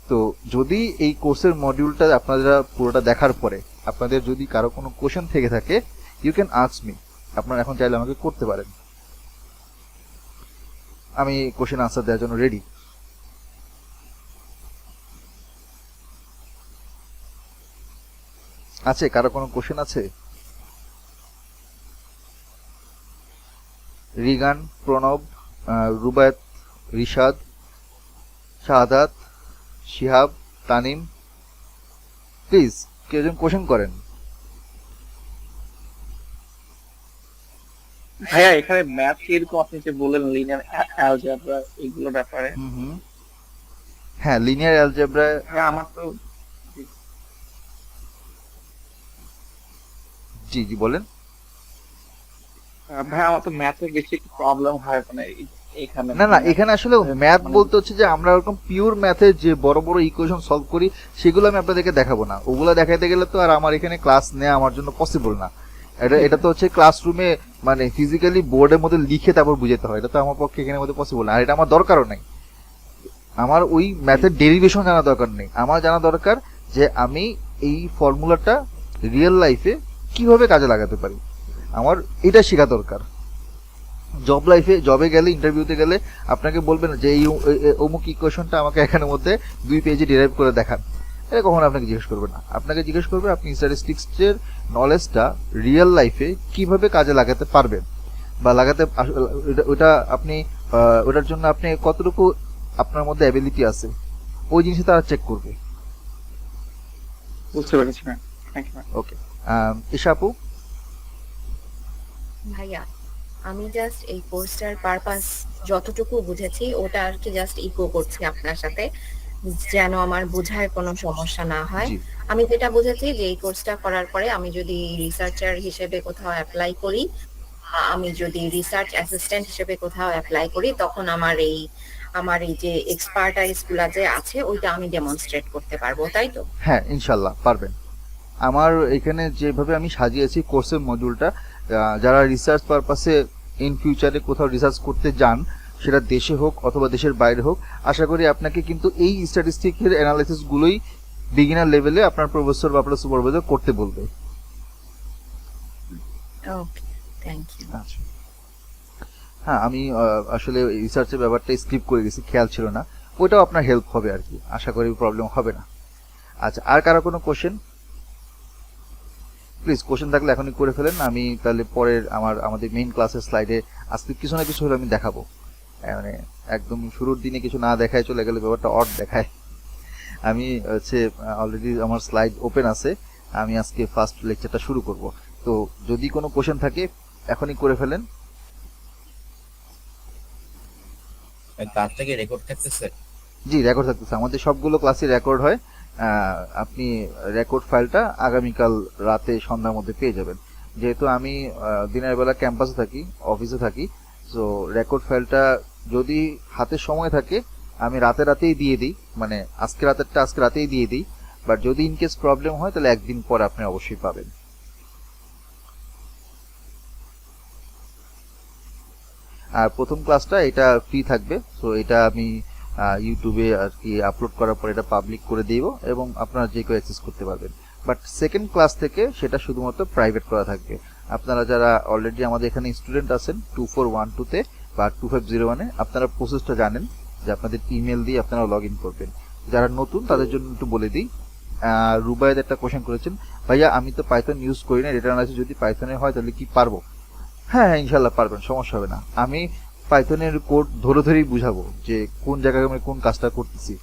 S1: তো যদি এই কোর্সের মডিউলটা আপনারা পুরোটা দেখার পরে আপনাদের যদি কারো কোনো কোশ্চেন থেকে থাকে, ইউ ক্যান আস্ক মি। আপনারা এখন চাইলে আমাকে করতে পারেন, আমি কোশ্চেন আনসার দেওয়ার জন্য রেডি। আছে কারো কোনো কোশ্চেন আছে? রিগান, প্রণব, রুবায়েত, রিশাদ, শাহাদাত, শিহাব, তানিম, প্লিজ কেউ একজন কোশ্চেন করেন।
S4: ভাইয়া এখানে ম্যাথ এরকম আপনি যে বললেন লিনিয়ার অ্যালজেব্রা এগুলো ব্যাপারে,
S1: হ্যাঁ, লিনিয়ার অ্যালজেব্রা।
S4: হ্যাঁ আমার তো
S1: জি জি বলেন।
S4: ভাইয়া আমার তো ম্যাথে বেশি একটু প্রবলেম হয় মানে এখানে।
S1: না, এখানে আসলে ম্যাথ বলতে হচ্ছে যে আমরা ওরকম পিওর ম্যাথের যে বড় বড় ইকুয়েশন সলভ করি সেগুলো আমি আপনাদেরকে দেখাবো না। ওগুলো দেখাইতে গেলে তো আর আমার এখানে ক্লাস নেওয়া আমার জন্য পসিবল না। এটা তো হচ্ছে ক্লাসরুমে মানে ফিজিক্যালি বোর্ডের মধ্যে লিখে তারপর বুঝাতে হয়, এটা তো আমার পক্ষে এখানে মধ্যে পসিবল না, আর এটা আমার দরকারও নাই। আমার ওই ম্যাথের ডেরিভেশন জানা দরকার নেই, আমার জানা দরকার যে আমি এই ফর্মুলাটা রিয়েল লাইফে কিভাবে কাজে লাগাতে পারি, আমার এটা শেখা দরকার। জব লাইফে, জবে গেলে, ইন্টারভিউতে গেলে আপনাকে বলবেন যে এই অমুক ইকুয়েশনটা আমাকে এখানের মধ্যে 2 পেজে ডিরাইভ করে দেখান, এটা কখনো আপনাকে জিজ্ঞেস করবে না। আপনাকে জিজ্ঞেস করবে আপনি স্ট্যাটিস্টিক্সের নলেজটা রিয়েল লাইফে কিভাবে কাজে লাগাতে পারবেন বা লাগাতে, ওটা আপনি ওটার জন্য আপনি কতটুকু আপনার মধ্যে অ্যাবিলিটি আছে, ওই জিনিসটা তারা চেক করবে।
S4: বুঝতে পেরেছি ম্যাম, থ্যাংক ইউ ম্যাম।
S1: ওকে, ঈশা আপু।
S5: ভাইয়া আমি জাস্ট এই কোর্সটার পারপাস যতটুকু বুঝেছি ওটা আর কি জাস্ট ইকো করছি আপনার সাথে, যেন আমার বোঝার কোনো সমস্যা না হয়।
S1: জি
S5: আমি যেটা বুঝেছি যে এই কোর্সটা করার পরে আমি যদি রিসার্চার হিসেবে কোথাও অ্যাপ্লাই করি, আমি যদি রিসার্চ অ্যাসিস্ট্যান্ট হিসেবে কোথাও অ্যাপ্লাই করি, তখন আমার এই যে এক্সপার্টাইজ গুলা যে আছে ওইটা আমি ডেমনস্ট্রেট করতে পারবো, তাই তো?
S1: হ্যাঁ, ইনশাল্লাহ পারবেন। আমার এখানে যেভাবে আমি সাজিয়েছি কোর্সের মডিউলটা, যারা রিসার্চ পারপাসে ইন ফিউচারে কোথাও রিসার্চ করতে যান, সেটা দেশে হোক অথবা দেশের বাইরে হোক, আশা করি আপনাকে কিন্তু এই স্ট্যাটিস্টিকের অ্যানালাইসিসগুলোই বিগিনার লেভেলে আপনার প্রফেসর বা আপনার সুপারভাইজার করতে বলবে।
S5: ওকে, থ্যাংক ইউ।
S1: আচ্ছা, হ্যাঁ, আমি আসলে রিসার্চের ব্যাপারটা স্কিপ করে গেছি, খেয়াল ছিল না। ওইটাও আপনার হেল্প হবে আর কি, আশা করি প্রবলেম হবে না। আচ্ছা, আর কারো কোনো কোশ্চেন? প্লিজ কোশ্চেন থাকলে এখনই করে ফেলেন, আমি তাহলে পরের আমাদের মেইন ক্লাসের স্লাইডে আজকে কিছু না কিছু হলে আমি দেখাবো। মানে একদম শুরুর দিনে কিছু না দেখায় চলে গেলে ব্যাপারটা অড দেখায়। আমি হচ্ছে অলরেডি আমার স্লাইড ওপেন আছে, আমি আজকে ফার্স্ট লেকচারটা শুরু করব। তো যদি কোনো কোশ্চেন থাকে এখনই করে ফেলেন।
S6: ক্লাসটা কি রেকর্ড থাকতেছে?
S1: জি, রেকর্ড থাকতেছে, আমাদের সবগুলো ক্লাসই রেকর্ড হয়। আপনি রেকর্ড ফাইলটা আগামীকাল রাতে সন্ধ্যার মধ্যে পেয়ে যাবেন। যেহেতু আমি দিনের বেলা ক্যাম্পাসে থাকি, অফিসে থাকি, সো রেকর্ড ফাইলটা যদি হাতে সময় থাকে আমি রাতেই দিয়ে দিই, মানে আজকে রাতেই দিয়ে দিই। বাট যদি ইনকেস প্রবলেম হয় তাহলে একদিন পর আপনি অবশ্যই পাবেন। আর প্রথম ক্লাসটা এটা ফ্রি থাকবে, সো এটা আমি ইউটিউবে আর কি আপলোড করার পর এটা পাবলিক করে দিব এবং আপনারা যে কেউ অ্যাক্সেস করতে পারবেন। বাট সেকেন্ড ক্লাস থেকে সেটা শুধুমাত্র প্রাইভেট করা থাকবে। আপনারা যারা অলরেডি আমাদের এখানে স্টুডেন্ট আছেন 2412-তে বা 2501-এ, আপনারা প্রসেসটা জানেন যে আপনাদের ইমেল দিয়ে আপনারা লগ ইন করবেন। যারা নতুন তাদের জন্য একটু বলে দিই। রুবায়েদ একটা কোশ্চেন করেছেন, ভাইয়া আমি তো পাইথন ইউজ করি না, ডেটা অ্যানালাইসিস যদি পাইথনে হয় তাহলে কি পারবো? হ্যাঁ, ইনশাল্লাহ পারবেন, সমস্যা হবে না। আমি পাইথনের কোড ধরেই বুঝাবো যে কোন জায়গায় আমি কোন কাজটা করতেছি।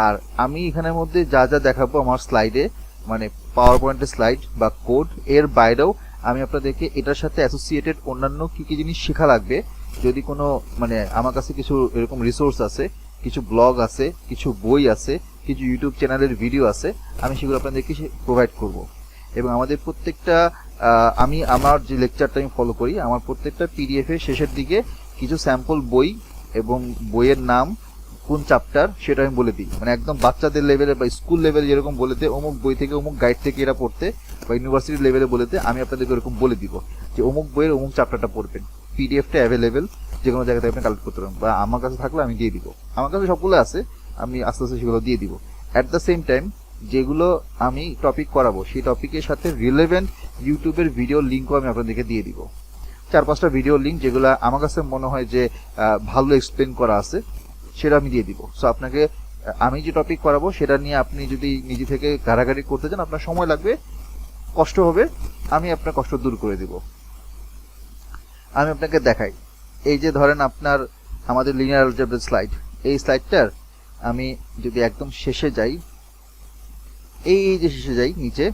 S1: আর আমি এখানের মধ্যে যা যা দেখাবো আমার স্লাইডে, মানে পাওয়ার পয়েন্টের স্লাইড বা কোড, এর বাইরেও আমি আপনাদেরকে এটার সাথে অ্যাসোসিয়েটেড অন্যান্য কি কি জিনিস শেখা লাগবে, যদি কোনো মানে আমার কাছে কিছু এরকম রিসোর্স আছে, কিছু ব্লগ আছে, কিছু বই আছে, কিছু ইউটিউব চ্যানেলের ভিডিও আছে, আমি সেগুলো আপনাদেরকে প্রোভাইড করব। এবং আমাদের প্রত্যেকটা আমার যে লেকচারটা আমি ফলো করি, আমার প্রত্যেকটা পিডিএফ এর শেষের দিকে কিছু স্যাম্পল বই এবং বইয়ের নাম কোন চ্যাপ্টার সেটা আমি বলে দিই, মানে একদম বাচ্চাদের লেভেলে বা স্কুল লেভেলে যেরকম বলে দেয় অমুক বই থেকে অমুক গাইড থেকে এরা পড়তে, বা ইউনিভার্সিটি লেভেলে বলে দেয়, আমি আপনাদেরকে ওরকম বলে দিব যে অমুক বইয়ের অমুক চ্যাপ্টারটা পড়বেন। পিডিএফটা অ্যাভেলেবেল, যে কোনো জায়গা থেকে আপনি কালেক্ট করতে পারবেন, বা আমার কাছে থাকলে আমি দিয়ে দিব। আমার কাছে সবগুলো আছে, আমি আস্তে আস্তে সেগুলো দিয়ে দিব। অ্যাট দ্য সেম টাইম যেগুলো আমি টপিক করাবো সেই টপিকের সাথে রিলেভেন্ট ইউটিউবের ভিডিও লিঙ্কও আমি আপনাদেরকে দিয়ে দিব। 4-5টা ভিডিও লিঙ্ক যেগুলো আমার কাছে মনে হয় যে ভালো এক্সপ্লেন করা আছে সেটা আমি দিয়ে দিব। সো আপনাকে আমি যে টপিক করাবো সেটা নিয়ে আপনি যদি নিজে থেকে ঘাড়াঘাড়ি করতে চান, আপনার সময় লাগবে, কষ্ট হবে, আমি আপনার কষ্ট দূর করে দিব। আমি আপনাকে দেখাই, এই যে ধরেন আপনার আমাদের লিনিয়ার অ্যালজেব্রা স্লাইড, এই স্লাইডটার আমি যদি একদম শেষে যাই, এই যে শেষে যাই নিচে,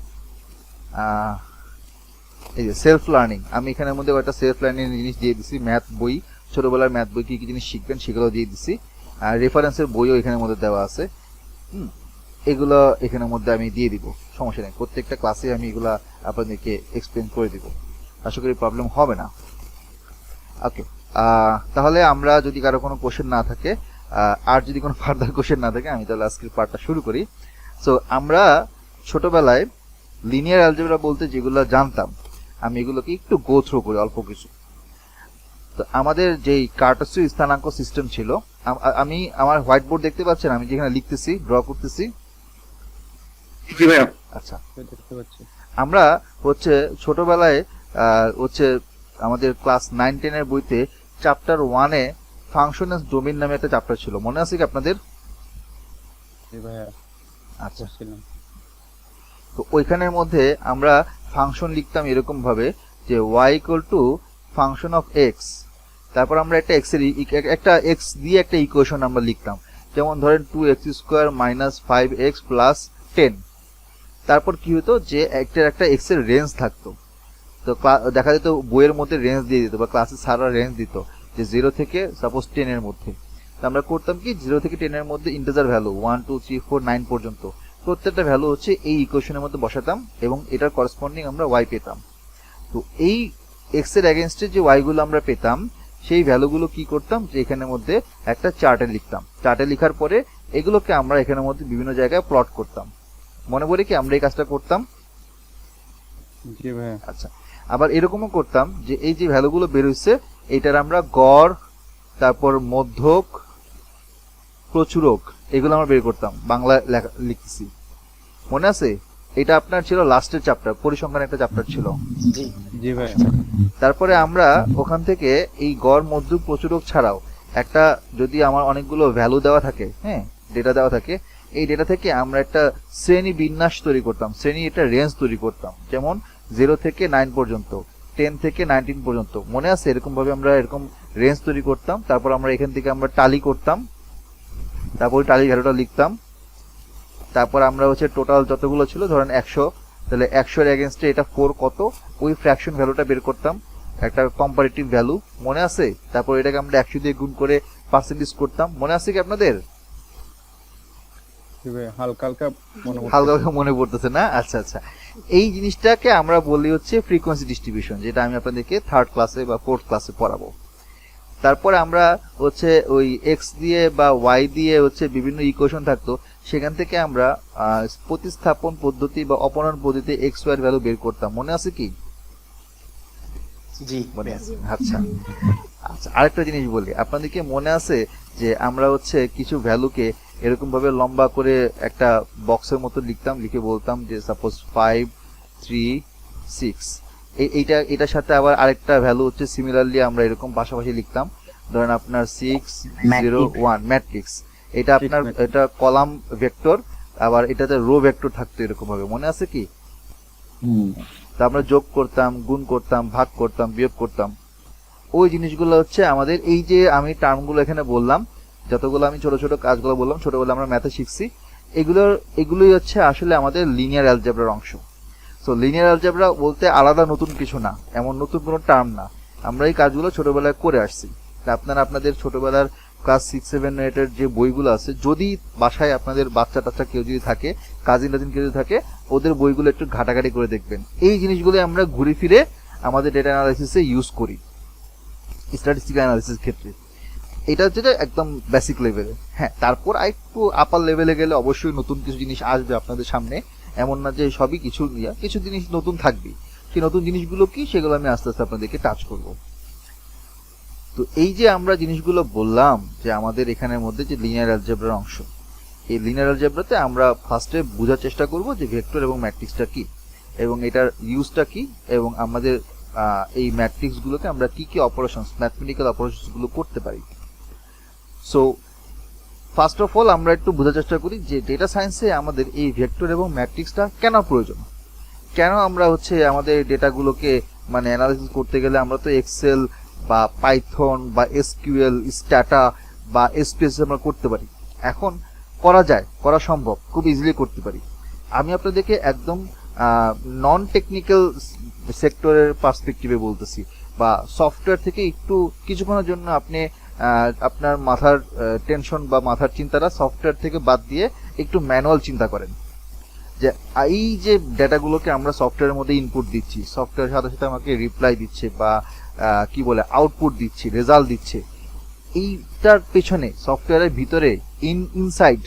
S1: এই যে সেলফ লার্নিং, আমি এখানের মধ্যে কয়েকটা সেলফ লার্নিং জিনিস দিয়ে দিছি। ম্যাথ বই, ছোটবেলার ম্যাথ বই কি কি জিনিস শিখবেন সেগুলো দিয়ে দিছি, আর রেফারেন্সের বইও এখানের মধ্যে দেওয়া আছে। এগুলো এখানের মধ্যে আমি দিয়ে দিব, সমস্যা নেই। প্রত্যেকটা ক্লাসে আমি এগুলা আপনাদেরকে এক্সপ্লেন করে দিব, আশা করি প্রবলেম হবে না। ওকে, তাহলে আমরা যদি কারো কোনো কোশ্চেন না থাকে, আর যদি কোনো ফার্দার কোশ্চেন না থাকে, আমি তাহলে আজকের পার্টটা শুরু করি। সো আমরা ছোটবেলায় লিনিয়ার অ্যালজেব্রা বলতে যেগুলো জানতাম, আমি এগুলোকে একটু গো থ্রু করি অল্প কিছু। তো আমাদের যেই কার্টেসীয় স্থানাঙ্ক সিস্টেম ছিল, আমি আমার হোয়াইট বোর্ড দেখতে পাচ্ছেন, আমি যেখানে লিখতেছি, ড্র করতেছি।
S4: জি ভাইয়া।
S1: আচ্ছা,
S3: দেখতে পাচ্ছি।
S1: আমরা হচ্ছে ছোটবেলায় হচ্ছে আমাদের ক্লাস 9-10 বইতে চ্যাপ্টার 1-এ ফাংশনাল ডোমেইন নামে একটা চ্যাপ্টার ছিল, মনে আছে কি আপনাদের?
S3: জি ভাইয়া,
S1: আচ্ছা,
S3: ছিলাম।
S1: তো ওইখানের মধ্যে আমরা ফাংশন লিখতাম এরকম ভাবে যে y ফাংশন অফ এক্স, তারপর আমরা একটা এক্স এর একটা এক্স দিয়ে একটা ইকুয়েশন আমরা লিখতাম, যেমন ধরেন 2x² - 5x + 10। তারপর কি হতো যে একটা এক্স এর রেঞ্জ থাকতো, তো দেখা যেত বইয়ের মধ্যে রেঞ্জ দিয়ে দিত বা ক্লাসে সারা রেঞ্জ দিত যে 0 থেকে সাপোজ 10 এর মধ্যে। তো আমরা করতাম কি, 0 থেকে 10 এর মধ্যে ইন্টিজার ভ্যালু 1 2 3 4 9 পর্যন্ত প্রত্যেকটা ভ্যালু হচ্ছে এই ইকুয়েশনের মধ্যে বসাতাম এবং এটার করসপন্ডিং আমরা y পেতাম। তো এই x এর এগেইনস্টে যে y গুলো আমরা পেতাম সেই ভ্যালুগুলো কি করতাম, যে এখানের মধ্যে একটা চার্টে লিখতাম। চার্টে লেখার পরে এগুলোকে আমরা এখানের মধ্যে বিভিন্ন জায়গায় প্লট করতাম। মনে পড়ে কি আমরা এই কাজটা করতাম?
S3: জি ভাইয়া।
S1: আচ্ছা, আবার এরকমও করতাম যে এই যে ভ্যালুগুলো বের হইছে এটার আমরা গড়, তারপর মধ্যক, প্রচুরক, এগুলো আমরা বের করতাম, বাংলা লিখতেছি, মনে আছে? এটা আপনার ছিল লাস্টের চ্যাপ্টার, পরিসংখ্যান একটা চ্যাপ্টার ছিল।
S3: জি ভাইয়া।
S1: তারপরে আমরা ওখান থেকে এই গড়, মধ্যক, প্রচুরক ছাড়াও একটা, যদি আমার অনেকগুলো ভ্যালু দেওয়া থাকে, হ্যাঁ, ডেটা দেওয়া থাকে, এই ডেটা থেকে আমরা একটা শ্রেণী বিন্যাস তৈরি করতাম, শ্রেণী একটা রেঞ্জ তৈরি করতাম, যেমন 0 থেকে 9 পর্যন্ত, 10 থেকে 19 পর্যন্ত, মনে আছে? এরকম ভাবে আমরা এরকম রেঞ্জ তৈরি করতাম। তারপর আমরা এখান থেকে আমরা টালি করতাম, তারপর টালি ভ্যালুটা লিখতাম। তারপর আমরা হচ্ছে টোটাল যতগুলো ছিল ধরেন 100, তাহলে 100 এর এগেইনস্টে এটা 4 কত, ওই ফ্র্যাকশন ভ্যালুটা বের করতাম, একটা কম্পারেটিভ ভ্যালু, মনে আছে? তারপর এটাকে আমরা 100 দিয়ে গুণ করে পার্সেন্টেজ করতাম, মনে আছে কি আপনাদের?
S3: জি ভাইয়া, হালকা হালকা মনে পড়ছে।
S1: হালকা হালকা মনে পড়তেছে না? আচ্ছা আচ্ছা, এই জিনিসটাকে আমরা বলি হচ্ছে ফ্রিকোয়েন্সি ডিস্ট্রিবিউশন, যেটা আমি আপনাদেরকে 3rd ক্লাসে বা 4th ক্লাসে পড়াবো। তারপরে আমরা হচ্ছে ওই এক্স দিয়ে বা ওয়াই দিয়ে হচ্ছে বিভিন্ন ইকুয়েশন থাকতো, সেখান থেকে আমরা প্রতিস্থাপন পদ্ধতি বা অপনয়ন পদ্ধতিতে এক্স ওয়াই এর ভ্যালু বের করতাম, মনে আছে কি?
S2: জি
S1: মনে আছে। আচ্ছা আচ্ছা, আরেকটা জিনিস বলি আপনাদেরকে, মনে আছে যে আমরা হচ্ছে কিছু ভ্যালুকে এরকম ভাবে লম্বা করে একটা বক্সের মতো লিখতাম, লিখে বলতাম যে সাপোজ 5 3 6, এটার সাথে আবার আরেকটা ভ্যালু হচ্ছে সিমিলারলি আমরা এরকম পাশাপাশি লিখতাম, ধরেন আপনার 6 0 1 ম্যাট্রিক্স, এটা আপনার এটা কলাম ভেক্টর, আবার এটাতে রো ভেক্টর থাকতো এরকম ভাবে, মনে আছে কি? তা আমরা যোগ করতাম, গুণ করতাম, ভাগ করতাম, বিয়োগ করতাম। ওই জিনিসগুলো হচ্ছে আমাদের, এই যে আমি টার্মগুলো এখানে বললাম, যতগুলো আমি ছোট ছোট কাজগুলো বললাম ছোটবেলা আমরা ম্যাথে শিখছি, এগুলোই হচ্ছে আসলে আমাদের লিনিয়ার অ্যালজেব্রার অংশ। সো লিনিয়ার অ্যালজেব্রা বলতে আলাদা নতুন কিছু না, এমন নতুন কোনো টার্ম না, আমরা এই কাজগুলো ছোটবেলায় করে আসছি। আপনারা আপনাদের ছোটবেলার ক্লাস 6 7 8 এর যে বইগুলো আছে, যদি বাসায় আপনাদের বাচ্চা টাচ্চা কেউ যদি থাকে, কাজিন টাজিন কেউ যদি থাকে, ওদের বইগুলো একটু ঘাটাঘাটি করে দেখবেন। এই জিনিসগুলো আমরা ঘুরে ফিরে আমাদের ডেটা অ্যানালাইসিসে ইউজ করি, স্ট্যাটিস্টিক্যাল অ্যানালিসিস ক্ষেত্রে। এটা যেটা একদম বেসিক লেভেলে। হ্যাঁ, তারপর আরেকটু আপার লেভেলে গেলে অবশ্যই নতুন কিছু জিনিস আসবে আপনাদের সামনে, এমন না যে সবই কিছু নিয়ে, কিছু জিনিস নতুন থাকবেই। সেই নতুন জিনিসগুলো কি সেগুলো আমি আস্তে আস্তে আপনাদেরকে টাচ করব। তো এই যে আমরা জিনিসগুলো বললাম যে আমাদের এখানের মধ্যে যে লিনিয়ার অ্যালজেব্রার অংশ, এই লিনিয়ার অ্যালজেব্রাতে আমরা ফার্স্টে বোঝার চেষ্টা করব যে ভেক্টর এবং ম্যাট্রিক্সটা কি এবং এটার ইউজটা কি, এবং আমাদের এই ম্যাট্রিক্সগুলোকে আমরা কি কি অপারেশনস, ম্যাথমেটিক্যাল অপারেশনসগুলো করতে পারি। সো ফার্স্ট অফ অল আমরা একটু বোঝার চেষ্টা করি যে ডেটা সায়েন্সে আমাদের এই ভেক্টর এবং ম্যাট্রিক্সটা কেন প্রয়োজন। কেন আমরা আমাদের ডেটাগুলোকে মানে অ্যানালাইসিস করতে গেলে আমরা তো এক্সেল বা পাইথন বা এসকিউএল, স্ট্যাটা বা এসপিএস আমরা করতে পারি। এখন করা যায়, করা সম্ভব, খুব ইজিলি করতে পারি। আমি আপনাদেরকে একদম নন টেকনিক্যাল সেক্টরের পার্সপেক্টিভে বলতেছি, বা সফটওয়্যার থেকে একটু কিছুক্ষণের জন্য আপনি আপনার মাথার টেনশন বা মাথার চিন্তাটা সফটওয়্যার থেকে বাদ দিয়ে একটু ম্যানুয়াল চিন্তা করেন যে এই যে ডেটাগুলোকে আমরা সফটওয়্যারের মধ্যে ইনপুট দিচ্ছি, সফটওয়্যারের সাথে সাথে আমাকে রিপ্লাই দিচ্ছে বা কি বলে আউটপুট দিচ্ছে, রেজাল্ট দিচ্ছে, এইটার পেছনে সফটওয়্যারের ভিতরে ইনসাইড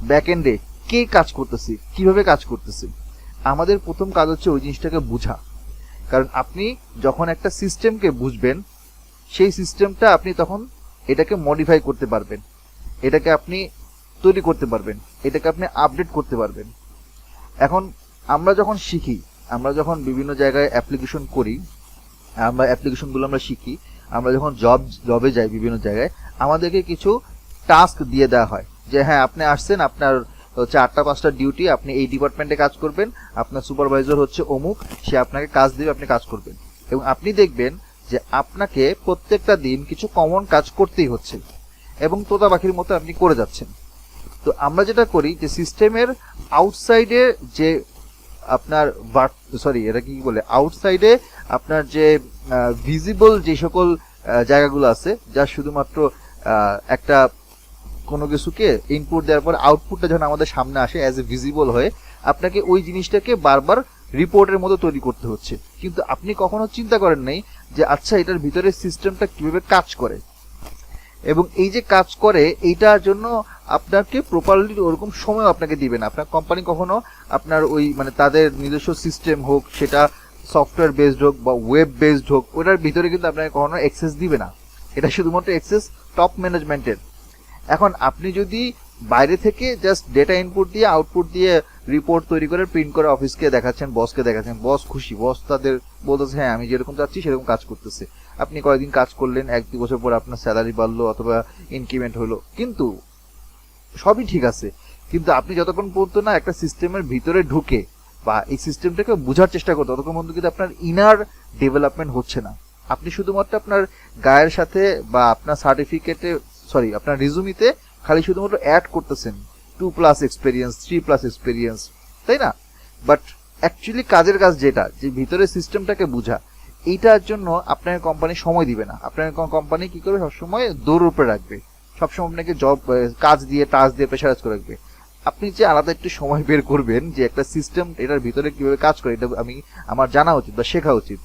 S1: ব্যাকএন্ডে কে কাজ করতেছে, কিভাবে কাজ করতেছে। আমাদের প্রথম কাজ হচ্ছে ওই জিনিসটাকে বোঝা। কারণ আপনি যখন একটা সিস্টেমকে বুঝবেন, সেই সিস্টেমটা আপনি তখন এটাকে মডিফাই করতে পারবেন, এটাকে আপনি তৈরি করতে পারবেন, এটাকে আপনি আপডেট করতে পারবেন। এখন আমরা যখন শিখি, আমরা যখন বিভিন্ন জায়গায় অ্যাপ্লিকেশন করি, আমরা অ্যাপ্লিকেশনগুলো আমরা শিখি, আমরা যখন জবে যাই বিভিন্ন জায়গায়, আমাদেরকে কিছু টাস্ক দিয়ে দেওয়া হয় যে হ্যাঁ আপনি আসছেন, আপনার 4টা-5টা ডিউটি, আপনি এই ডিপার্টমেন্টে কাজ করবেন, আপনার সুপারভাইজার হচ্ছে অমুক, সে আপনাকে কাজ দেবে, আপনি কাজ করবেন। এবং আপনি দেখবেন যে আপনাকে প্রত্যেকটা দিন কিছু কমন কাজ করতেই হচ্ছে এবং তোতা পাখির মতো আপনি করে যাচ্ছেন। তো আমরা যেটা করি যে সিস্টেমের আউটসাইডে যে আপনার এটা কি বলে, আউটসাইডে আপনার যে ভিজিবল যে সকল জায়গাগুলো আছে, যা শুধুমাত্র একটা কোনো কিছুকে ইনপুট দেওয়ার পর আউটপুটটা যখন আমাদের সামনে আসে অ্যাজ এ ভিজিবল হয়ে, আপনাকে ওই জিনিসটাকে বারবার রিপোর্টের মতো তৈরি করতে হচ্ছে। কিন্তু আপনি কখনো চিন্তা করেন নাই যে আচ্ছা এটার ভিতরে সিস্টেমটা কিভাবে কাজ করে, এবং এই যে কাজ করে এইটার জন্য আপনাকে প্রপারলি ওরকম সময় আপনাকে দিবে না। আপনার কোম্পানি কখনো আপনার ওই মানে তাদের নিজস্ব সিস্টেম হোক, সেটা সফটওয়্যার বেসড হোক বা ওয়েব বেসড হোক, ওটার ভিতরে কিন্তু আপনাকে কখনো অ্যাক্সেস দিবে না। এটা শুধুমাত্র অ্যাক্সেস টপ ম্যানেজমেন্টের। এখন আপনি যদি বাইরে থেকে জাস্ট ডেটা ইনপুট দিয়ে আউটপুট দিয়ে রিপোর্ট তৈরি করে প্রিন্ট করে অফিসকে দেখাচ্ছেন, বসকে দেখাচ্ছেন, বস খুশি, বস তাদের বলতেছে হ্যাঁ আমি যেরকম চাচ্ছি সেরকম কাজ করতেছে। আপনি কয়েকদিন কাজ করলেন, 1-2 বছর পর আপনার স্যালারি বাড়লো অথবা ইনক্রিমেন্ট হলো, কিন্তু সবই ঠিক আছে। কিন্তু আপনি যতক্ষণ পর্যন্ত না একটা সিস্টেমের ভিতরে ঢুকে বা এই সিস্টেমটাকে বোঝার চেষ্টা করতে, ততক্ষণ পর্যন্ত কিন্তু আপনার ইনার ডেভেলপমেন্ট হচ্ছে না। আপনি শুধুমাত্র আপনার গায়ের সাথে বা আপনার সার্টিফিকেটে, আপনার রিজুমিতে খালি শুধুমাত্র অ্যাড করতেছেন 2+ এক্সপেরিয়েন্স, 3+ এক্সপেরিয়েন্স, তাই না? বাট অ্যাকচুয়ালি কাজের কাজ যেটা, যে ভিতরে সিস্টেমটাকে বোঝা, এইটার জন্য আপনার কোম্পানি সময় দিবে না। আপনার কোম্পানি কি করবে, সবসময় দৌড়ের উপরে রাখবে, সবসময় আপনাকে কাজ দিয়ে টাস্ক দিয়ে প্রেশারাইজ করে রাখবে। আপনি যে আলাদা একটু সময় বের করবেন যে একটা সিস্টেম এটার ভিতরে কিভাবে কাজ করে, এটা আমার জানা উচিত বা শেখা উচিত,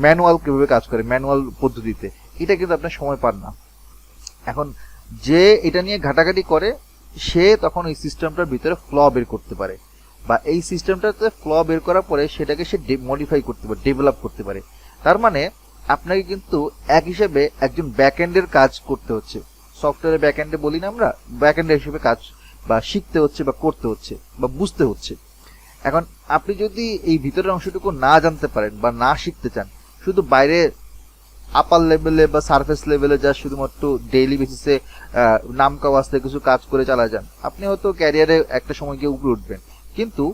S1: ম্যানুয়াল কিভাবে কাজ করে, ম্যানুয়াল পদ্ধতিতে, এটা কিন্তু আপনার সময় পান না। এখন যে এটা নিয়ে ঘাটাঘাটি করে, সে তখন ওই সিস্টেমটার ভিতরে ফ্ল বের করতে পারে, বা এই সিস্টেমটাতে ফ্ল বের করার পরে সেটাকে সে মডিফাই করতে পারে, ডেভেলপ করতে পারে। তার মানে আপনাকে কিন্তু এক হিসেবে একজন ব্যাকএন্ডের কাজ করতে হচ্ছে। সফটওয়্যারের ব্যাকএন্ডে বলি না আমরা, ব্যাকএন্ডের হিসেবে কাজ বা শিখতে হচ্ছে বা করতে হচ্ছে বা বুঝতে হচ্ছে। এখন আপনি যদি এই ভিতরের অংশটুকু না জানতে পারেন বা না শিখতে চান, শুধু বাইরে আপার লেভেলে বা সারফেস লেভেলে যা শুধুমাত্র ডেইলি বেসিসে নাম কাওয়াজতে কিছু কাজ করে চালা যান, আপনি হয়তো ক্যারিয়ারে একটা সময় গিয়ে উপরে উঠবেন। কিন্তু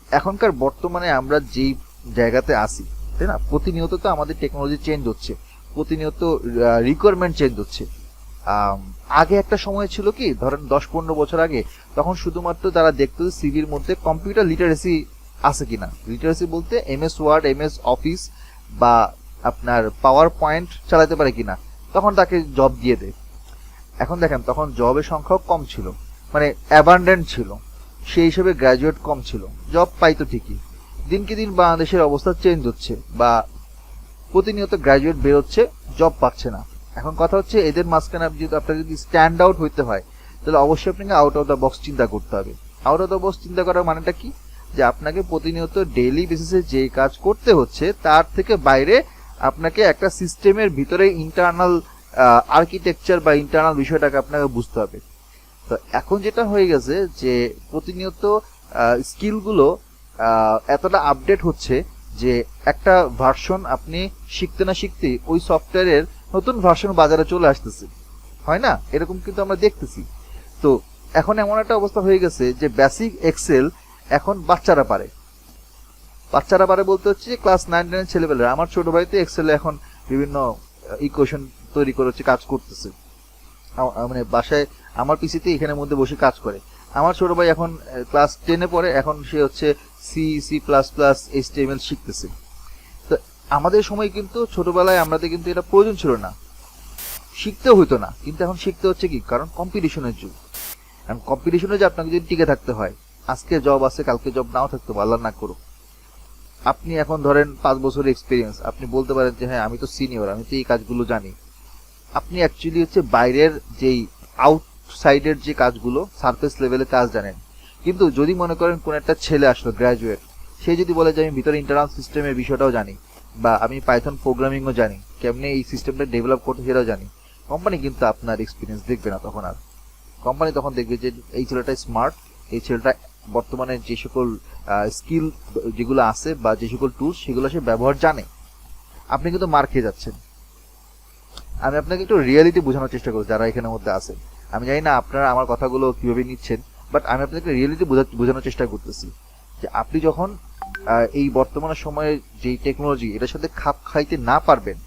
S1: এখনকার বর্তমানে আমরা যেই জায়গাতে আসি, তাই না, প্রতিনিয়ত তো আমাদের টেকনোলজি চেঞ্জ হচ্ছে, প্রতিনিয়ত রিকোয়ারমেন্ট চেঞ্জ হচ্ছে। আগে একটা সময় ছিল কি, ধরেন 10-15 বছর আগে, তখন শুধুমাত্র তারা দেখতো সিভির মধ্যে কম্পিউটার লিটারেসি আছে কিনা। লিটারেসি বলতে MS ওয়ার্ড, MS অফিস বা আপনার পাওয়ার পয়েন্ট চালাতে পারে কিনা, তখন তাকে জব দিয়ে দেয়। এখন দেখেন তখন জবের সংখ্যাও কম ছিল, মানে অ্যাবান্ডেন্ট ছিল, সেই হিসেবে গ্র্যাজুয়েট কম ছিল, জব পাইতো ঠিকই। দিনকে দিন বাংলাদেশের অবস্থা চেঞ্জ হচ্ছে, বা প্রতিনিয়ত গ্র্যাজুয়েট বেরোচ্ছে, জব পাচ্ছে না। এখন কথা হচ্ছে এদের মাঝখানে আপনার যদি স্ট্যান্ড আউট হইতে হয় তাহলে অবশ্যই আপনাকে আউট অফ দ্য বক্স চিন্তা করতে হবে। আউট অফ দ্য বক্স চিন্তা করার মানেটা কি, যে আপনাকে প্রতিনিয়ত ডেইলি বেসিসে যে কাজ করতে হচ্ছে তার থেকে বাইরে আপনাকে একটা সিস্টেমের ভিতরে ইন্টারনাল আর্কিটেকচার বা ইন্টারনাল বিষয়টাকে আপনাকে বুঝতে হবে। তো এখন যেটা হয়ে গেছে যে প্রতিনিয়ত স্কিলগুলো এতটা আপডেট হচ্ছে যে একটা ভার্সন আপনি শিখতে না শিখতে ওই সফটওয়্যারের নতুন ভার্সন বাজারে চলে আসতেছে, হয় না? এরকম কিন্তু আমরা দেখতেছি। তো এখন এমন একটা অবস্থা হয়ে গেছে যে বেসিক এক্সেল এখন বাচ্চারা পারে বলতে হচ্ছে ক্লাস 9-10 ছেলেবেলা। আমার ছোট ভাই তো এক্সেলে এখন বিভিন্ন ইকুয়েশন তৈরি করে হচ্ছে কাজ করতেছে, মানে বাসায় আমার পিসিতে এখানের মধ্যে বসে কাজ করে। আমার ছোট ভাই এখন ক্লাস 10-এ পড়ে, এখন সে হচ্ছে C++, HTML শিখতেছে। তো আমাদের সময় কিন্তু ছোটবেলায় আমাদের কিন্তু এটা প্রয়োজন ছিল না, শিখতেও হইতো না, কিন্তু এখন শিখতে হচ্ছে কি, কারণ কম্পিটিশনের যুগ। এখন কম্পিটিশনে যে আপনাকে যদি টিকে থাকতে হয়, আজকে জব আছে কালকে জব নাও থাকতে পারে, আল্লাহ না করুক। আপনি এখন ধরেন 5 বছরের এক্সপিরিয়েন্স, আপনি বলতে পারেন যে হ্যাঁ আমি তো সিনিয়র, আমি তো এই কাজগুলো জানি। আপনি অ্যাকচুয়ালি হচ্ছে বাইরের যেই আউটসাইডের যে কাজগুলো সারফেস লেভেলের কাজ জানেন। কিন্তু যদি মনে করেন কোন একটা ছেলে আসলো গ্র্যাজুয়েট, সে যদি বলে যে আমি ভিতরে ইন্টারনাল সিস্টেমের বিষয়টাও জানি, বা আমি পাইথন প্রোগ্রামিংও জানি, কেমনে এই সিস্টেমটা ডেভেলপ করতে সেটাও জানি, কোম্পানি কিন্তু আপনার এক্সপিরিয়েন্স দেখবে না তখন। আর কোম্পানি তখন দেখবে যে এই ছেলেটা স্মার্ট, এই ছেলেটা বর্তমানে যে সকল স্কিল যেগুলো আছে বা যে সকল টুলস সেগুলো সে ব্যবহার জানে। আপনি কিন্তু মার খেয়ে যাচ্ছেন। আমি আপনাকে একটু রিয়েলিটি বোঝানোর চেষ্টা করি যারা এখানের মধ্যে আছে। আমি জানি না আপনারা আমার কথাগুলো কিভাবে নিচ্ছেন, বাট আমি আপনাকে রিয়েলিটি বোঝানোর চেষ্টা করতেছি যে আপনি যখন এই বর্তমান সময়ে যেই টেকনোলজি এটার সাথে খাপ খাইতে না পারবেন,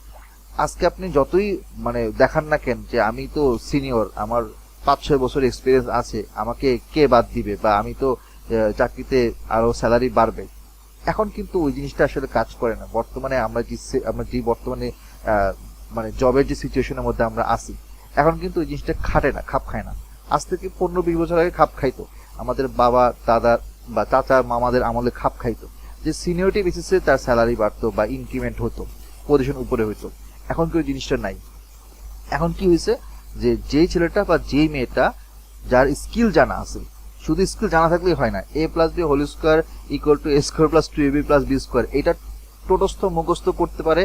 S1: আজকে আপনি যতই মানে দেখান না কেন যে আমি তো সিনিয়র, আমার 5-6 বছর এক্সপিরিয়েন্স আছে, আমাকে কে বাদ দিবে, বা আমি তো চাকরিতে আরো স্যালারি বাড়বে, এখন কিন্তু ওই জিনিসটা আসলে কাজ করে না। বর্তমানে আমরা যে বর্তমানে মানে জবের যে সিচুয়েশনের মধ্যে আমরা আছি, এখন কিন্তু ওই জিনিসটা খাটে না, খাপ খায় না। আজ থেকে 15-20 বছর আগে খাপ খাইতো, আমাদের বাবা দাদা বা চাচা মামাদের আমলে খাপ খাইতো যে সিনিয়রিটি বেসিসে তার স্যালারি বাড়তো বা ইনক্রিমেন্ট হতো, পজিশন উপরে হইতো। এখন কি ওই জিনিসটা নাই। এখন কি হয়েছে যে যেই ছেলেটা বা যেই মেয়েটা যার স্কিল জানা আছে, শুধু স্কিল জানা থাকলেই হয় না, a+b² = a²+2ab+b², এটা টোটস্থ মুখস্থ করতে পারে,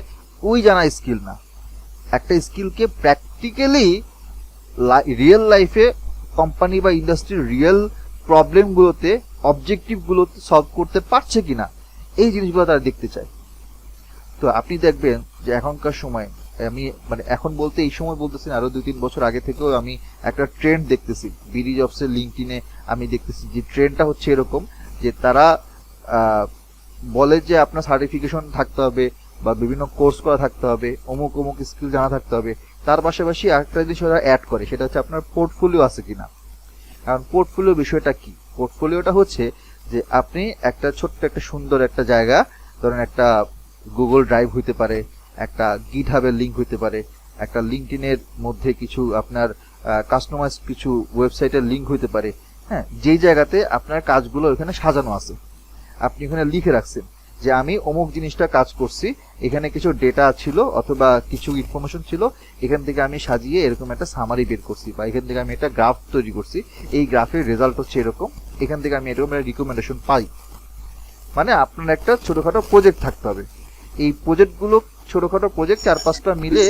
S1: ওই জানা স্কিল না। একটা স্কিলকে প্র্যাকটিক্যালি রিয়েল লাইফে কোম্পানি বা ইন্ডাস্ট্রির রিয়েল প্রবলেমগুলোতে অবজেক্টিভগুলোতে সলভ করতে পারছে কিনা, এই জিনিসগুলো তারা দেখতে চায়। তো আপনি দেখবেন যে এখনকার সময়, আমি মানে এখন বলতে এই সময় বলতেছি, আরো 2-3 বছর আগে থেকেও আমি একটা ট্রেন্ড দেখতেছি বিডি জবসের লিঙ্কডইনে। আমি দেখতেছি যে ট্রেন্ডটা হচ্ছে এরকম যে তারা বলে যে আপনার সার্টিফিকেশন থাকতে হবে বা বিভিন্ন কোর্স করা থাকতে হবে, অমুক অমুক স্কিল জানা থাকতে হবে, তার পাশাপাশি একটা জিনিস ওরা অ্যাড করে, সেটা হচ্ছে আপনার পোর্টফোলিও আছে কিনা। কারণ পোর্টফোলিও বিষয়টা কি, পোর্টফোলিওটা হচ্ছে যে আপনি একটা ছোট্ট একটা সুন্দর একটা জায়গা, ধরেন একটা গুগল ড্রাইভ হইতে পারে, একটা গিটহাবের লিঙ্ক হইতে পারে, একটা লিঙ্কডইনের মধ্যে কিছু আপনার কাস্টমাইজ কিছু ওয়েবসাইটের লিঙ্ক হইতে পারে, হ্যাঁ, যেই জায়গাতে আপনার কাজগুলো এখানে সাজানো আছে, আপনি এখানে লিখে রাখছেন যে আমি অমুক জিনিসটা কাজ করছি, এখানে কিছু ডেটা ছিল অথবা কিছু ইনফরমেশন ছিল, এখান থেকে আমি সাজিয়ে এরকম একটা সামারি বের করছি, বা এখান থেকে আমি একটা গ্রাফ তৈরি করছি, এই গ্রাফের রেজাল্ট হচ্ছে এরকম, এখান থেকে আমি এরকম একটা রিকমেন্ডেশন পাই। মানে আপনার একটা ছোটখাটো প্রজেক্ট থাকতে হবে। এই প্রজেক্টগুলো ছোটখাটো প্রজেক্ট 4-5টা মিলে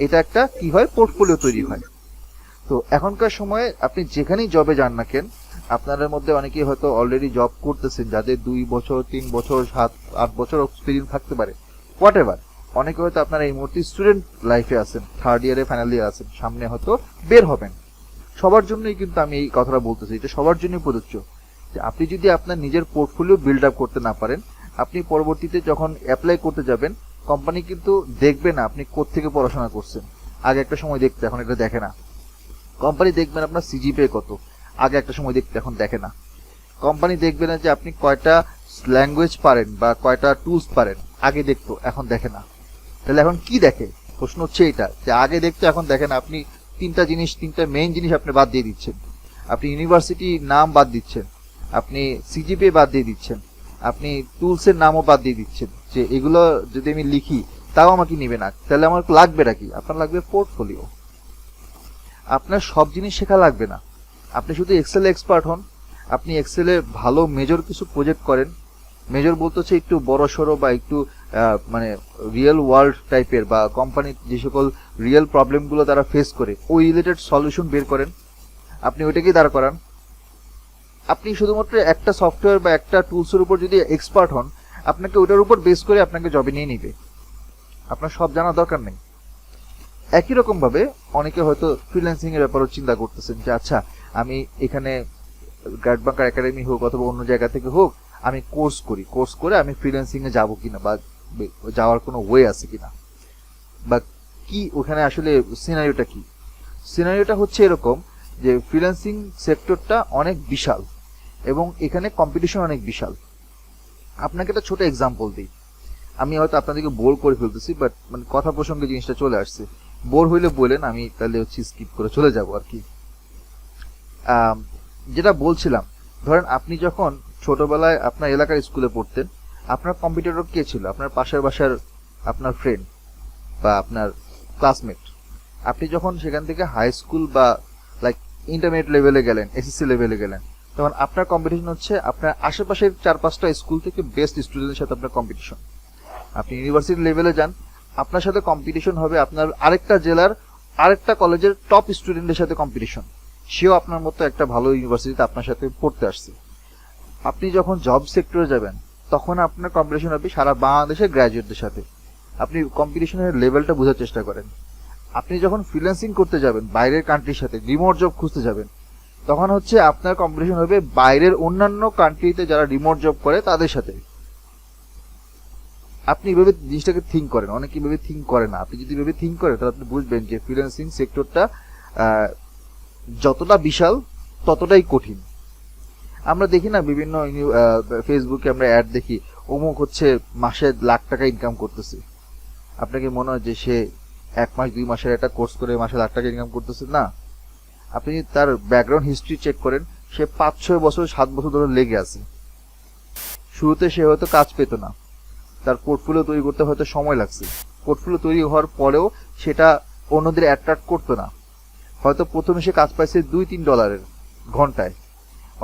S1: এটা একটা কি হয়, পোর্টফোলিও তৈরি হয়। তো এখনকার সময়ে আপনি যেখানেই জবে যান না কেন, আপনাদের মধ্যে অনেকেই হয়তো অলরেডি জব করতেছেন, যাদের 2 বছর 3 বছর 7-8 বছর এক্সপিরিয়েন্স থাকতে পারে, হোয়াট এভার। অনেকে হয়তো আপনারা এই মুহূর্তে স্টুডেন্ট লাইফে আছেন, 3rd ইয়ারে ফাইনাল ইয়ারে আছেন, সামনে হয়তো বের হবেন। সবার জন্যই কিন্তু আমি এই কথাটা বলতেছি, এটা সবার জন্যই প্রযোজ্য যে আপনি যদি আপনার নিজের পোর্টফোলিও বিল্ড আপ করতে না পারেন, আপনি পরবর্তীতে যখন অ্যাপ্লাই করতে যাবেন, কোম্পানি কিন্তু দেখবে না আপনি কোত্থেকে পড়াশোনা করছেন। আগে একটা সময় দেখতে, এখন এটা দেখে না। কোম্পানি দেখবেন আপনার সিজিপিএ কত, আগে একটা সময় দেখতে, এখন দেখে না। কোম্পানি দেখবে না যে আপনি কয়টা ল্যাঙ্গুয়েজ পারেন বা কয়টা টুলস পারেন, আগে দেখতো, এখন দেখে না। তাহলে এখন কি দেখে? প্রশ্ন হচ্ছে এটা যে আগে দেখতো, এখন দেখে না। আপনি 3টা মেইন জিনিস আপনি বাদ দিয়ে দিচ্ছেন। আপনি ইউনিভার্সিটি নাম বাদ দিচ্ছেন, আপনি সিজিপিএ বাদ দিয়ে দিচ্ছেন, আপনি টুলসের নামও বাদ দিয়ে দিচ্ছেন, যে এগুলো যদি আমি লিখি তাও আমাকে নিবে না, তাহলে আমার লাগবেটা কি? আপনার লাগবে পোর্টফোলিও। আপনার সব জিনিস শেখা লাগবে না, আপনি শুধু এক্সেলে এক্সপার্ট হন, আপনি এক্সেলে ভালো মেজর কিছু প্রজেক্ট করেন। মেজর বলতে হচ্ছে একটু বড় সড়ো বা একটু মানে রিয়েল ওয়ার্ল্ড টাইপের, বা কোম্পানির যে সকল রিয়েল প্রবলেমগুলো তারা ফেস করে ওই রিলেটেড সলিউশন বের করেন, আপনি ওইটাকেই দাঁড় করান। আপনি শুধুমাত্র একটা সফটওয়্যার বা একটা টুলসের উপর যদি এক্সপার্ট হন, আপনাকে ওটার উপর বেস করে আপনাকে জবে নিয়ে নিবে, আপনার সব জানার দরকার নেই। একই রকম ভাবে অনেকে হয়তো ফ্রিল্যান্সিং এর ব্যাপারেও চিন্তা করতেছেন যে আচ্ছা আমি এখানে গ্র্যাড বাংকার একাডেমি হোক অথবা অন্য জায়গা থেকে হোক, আমি কোর্স করে আমি ফ্রিল্যান্সিং এ যাবো কিনা, বা যাওয়ার কোনো ওয়ে আছে কিনা, বা কি ওখানে আসলে সিনারিওটা কি। সিনারিওটা হচ্ছে এরকম যে ফ্রিল্যান্সিং সেক্টরটা অনেক বিশাল এবং এখানে কম্পিটিশন অনেক বিশাল। আপনাকে একটা ছোট এক্সাম্পল দিই, আমি হয়তো আপনাদেরকে বোর করে ফেলতেছি, বাট মানে কথা প্রসঙ্গে জিনিসটা চলে আসছে। বোর হইলে বলেন, আমি তাহলে হচ্ছে স্কিপ করে চলে যাব আর কি। যেটা বলছিলাম, ধরেন আপনি যখন ছোটবেলায় আপনার এলাকার স্কুলে পড়তেন, আপনার কম্পিটিটর কে ছিল? আপনার পাশের বাসার আপনার ফ্রেন্ড বা আপনার ক্লাসমেট। আপনি যখন সেখান থেকে হাই স্কুল বা লাইক ইন্টারমিডিয়েট লেভেলে গেলেন, এসএসসি লেভেলে গেলেন, তখন আপনার কম্পিটিশন হচ্ছে আপনার আশেপাশের 4-5টা স্কুল থেকে বেস্ট স্টুডেন্টের সাথে আপনার কম্পিটিশন। আপনি ইউনিভার্সিটি লেভেলে যান, আপনার সাথে কম্পিটিশন হবে আপনার আরেকটা জেলার আরেকটা কলেজের টপ স্টুডেন্টের সাথে কম্পিটিশন, সেও আপনার মতো একটা ভালো ইউনিভার্সিটিতে আপনার সাথে পড়তে আসছে। আপনি যখন জব সেক্টরে যাবেন, তখন আপনার কম্পিটিশন হবে সারা বাংলাদেশের গ্র্যাজুয়েটদের সাথে। আপনি কম্পিটিশনের লেভেলটা বোঝার চেষ্টা করেন। আপনি যখন ফ্রিল্যান্সিং করতে যাবেন বাইরের কান্ট্রির সাথে, রিমোট জব খুঁজতে যাবেন, তখন হচ্ছে আপনার কম্পিটিশন হবে বাইরের অন্যান্য কান্ট্রিতে যারা রিমোট জব করে তাদের সাথে। আপনি এভাবে জিনিসটাকে থিঙ্ক করেন, অনেকে এভাবে থিঙ্ক করে না। আপনি যদি এভাবে থিঙ্ক করেন তাহলে আপনি বুঝবেন যে ফ্রিল্যান্সিং সেক্টরটা যতটা বিশাল ততটাই কঠিন। আমরা দেখি না বিভিন্ন ফেসবুকে আমরা অ্যাড দেখি, অমুক হচ্ছে মাসে লাখ টাকা ইনকাম করতেছে। আপনাকে মনে হয় যে সে 1 মাস 2 মাসের একটা কোর্স করে মাসে লাখ টাকা ইনকাম করতেছে? না, আপনি তার ব্যাকগ্রাউন্ড হিস্ট্রি চেক করেন, সে 5-6 বছর 7 বছর ধরে লেগে আছে। শুরুতে সে হয়তো কাজ পেত না, তার পোর্টফোলিও তৈরি করতে হয়তো সময় লাগছে। পোর্টফোলিও তৈরি হওয়ার পরেও সেটা অন্যদের অ্যাট্রাক্ট করতো না। হয়তো প্রথমে সে কাজ পাইছে $2-3 ঘন্টায়,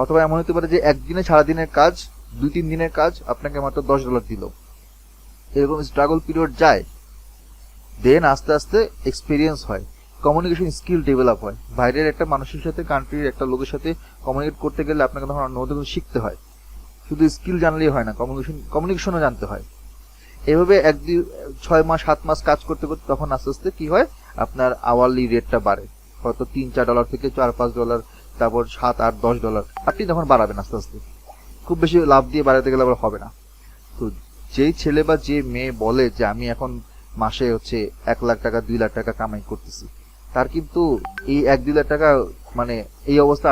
S1: অথবা এমন হতে পারে যে একদিনে সারাদিনের কাজ, 2-3 দিনের কাজ আপনাকে মাত্র $10 দিল। এরকম স্ট্রাগল পিরিয়ড যায়, দেন আস্তে আস্তে এক্সপিরিয়েন্স হয়, কমিউনিকেশন স্কিল ডেভেলপ হয়। বাইরের একটা মানুষের সাথে, কান্ট্রির একটা লোকের সাথে কমিউনিকেট করতে গেলে আপনাকে তখন নতুন শিখতে হয়। শুধু স্কিল জানলেই হয় না, কমিউনিকেশনও জানতে হয়। এভাবে 6 মাস 7 মাস কাজ করতে করতে তখন আস্তে আস্তে কি হয়, আপনার আওয়ারলি রেটটা বাড়ে, হয়তো $3-4 থেকে $4-5, তারপর $7-8-10 আপনি তখন বাড়াবেন আস্তে আস্তে। খুব বেশি লাভ দিয়ে বাড়াতে গেলে আবার হবে না। তো যেই ছেলে বা যে মেয়ে বলে যে আমি এখন মাসে হচ্ছে 1 লাখ টাকা 2 লাখ টাকা কামাই করতেছি, তার কিন্তু এই 1-2 লাখ টাকা মানে এই অবস্থা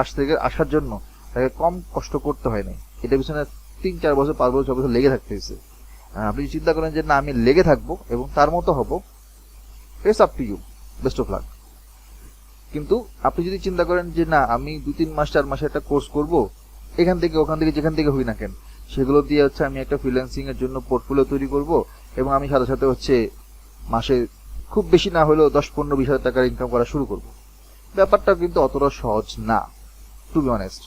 S1: আসার জন্য তাকে কম কষ্ট করতে হয় না। এটা পিছনে 3-4 বছর 5 বছর 6 বছর লেগে থাকতে হয়েছে। আপনি চিন্তা করেন যে না আমি লেগে থাকবো এবং তার মতো হব, it's up to you, best of luck. কিন্তু আপনি যদি চিন্তা করেন যে না আমি 2-3 মাস 4 মাসে একটা কোর্স করব, এখান থেকে ওখান থেকে যেখান থেকে হই না কেন সেগুলো দিয়ে হচ্ছে আমি একটা ফ্রিল্যান্সিং এর জন্য পোর্টফোলিও তৈরি করব, এবং আমি সাথে সাথে হচ্ছে মাসে খুব বেশি না হলেও 10-15-20 হাজার টাকার ইনকাম করা শুরু করব, ব্যাপারটা কিন্তু অতটা সহজ না। টু বি অনেস্ট,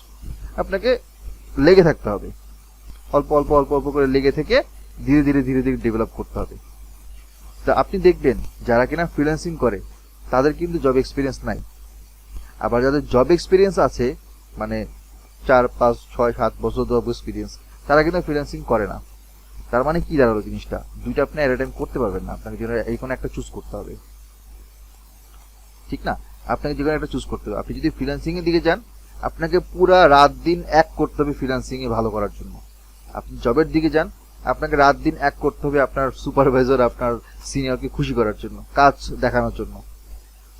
S1: আপনাকে লেগে থাকতে হবে, অল্প অল্প অল্প অল্প করে লেগে থেকে ধীরে ধীরে ধীরে ধীরে ডেভেলপ করতে হবে। তা আপনি দেখবেন যারা কিনা ফ্রিল্যান্সিং করে তাদের কিন্তু জব এক্সপিরিয়েন্স নাই। আবার যাদের জব এক্সপিরিয়েন্স আছে, মানে 4-5-6-7 বছর জব এক্সপিরিয়েন্স, তারা কিন্তু ফ্রিল্যান্সিং করে না। তার মানে কি দাঁড়ালো জিনিসটা, দুইটা আপনি এট এ টাইম করতে পারবেন না, আপনাকে এই কোনো একটা চুজ করতে হবে, ঠিক না? আপনাকে যে কোনো একটা চুজ করতে হবে। আপনি যদি ফ্রিল্যান্সিং এর দিকে যান, আপনাকে পুরা রাত দিন এক করতে হবে ফ্রিল্যান্সিং এ ভালো করার জন্য। আপনি জবের দিকে যান, আপনাকে রাত দিন এক করতে হবে আপনার সুপারভাইজার, আপনার সিনিয়রকে খুশি করার জন্য, কাজ দেখানোর জন্য।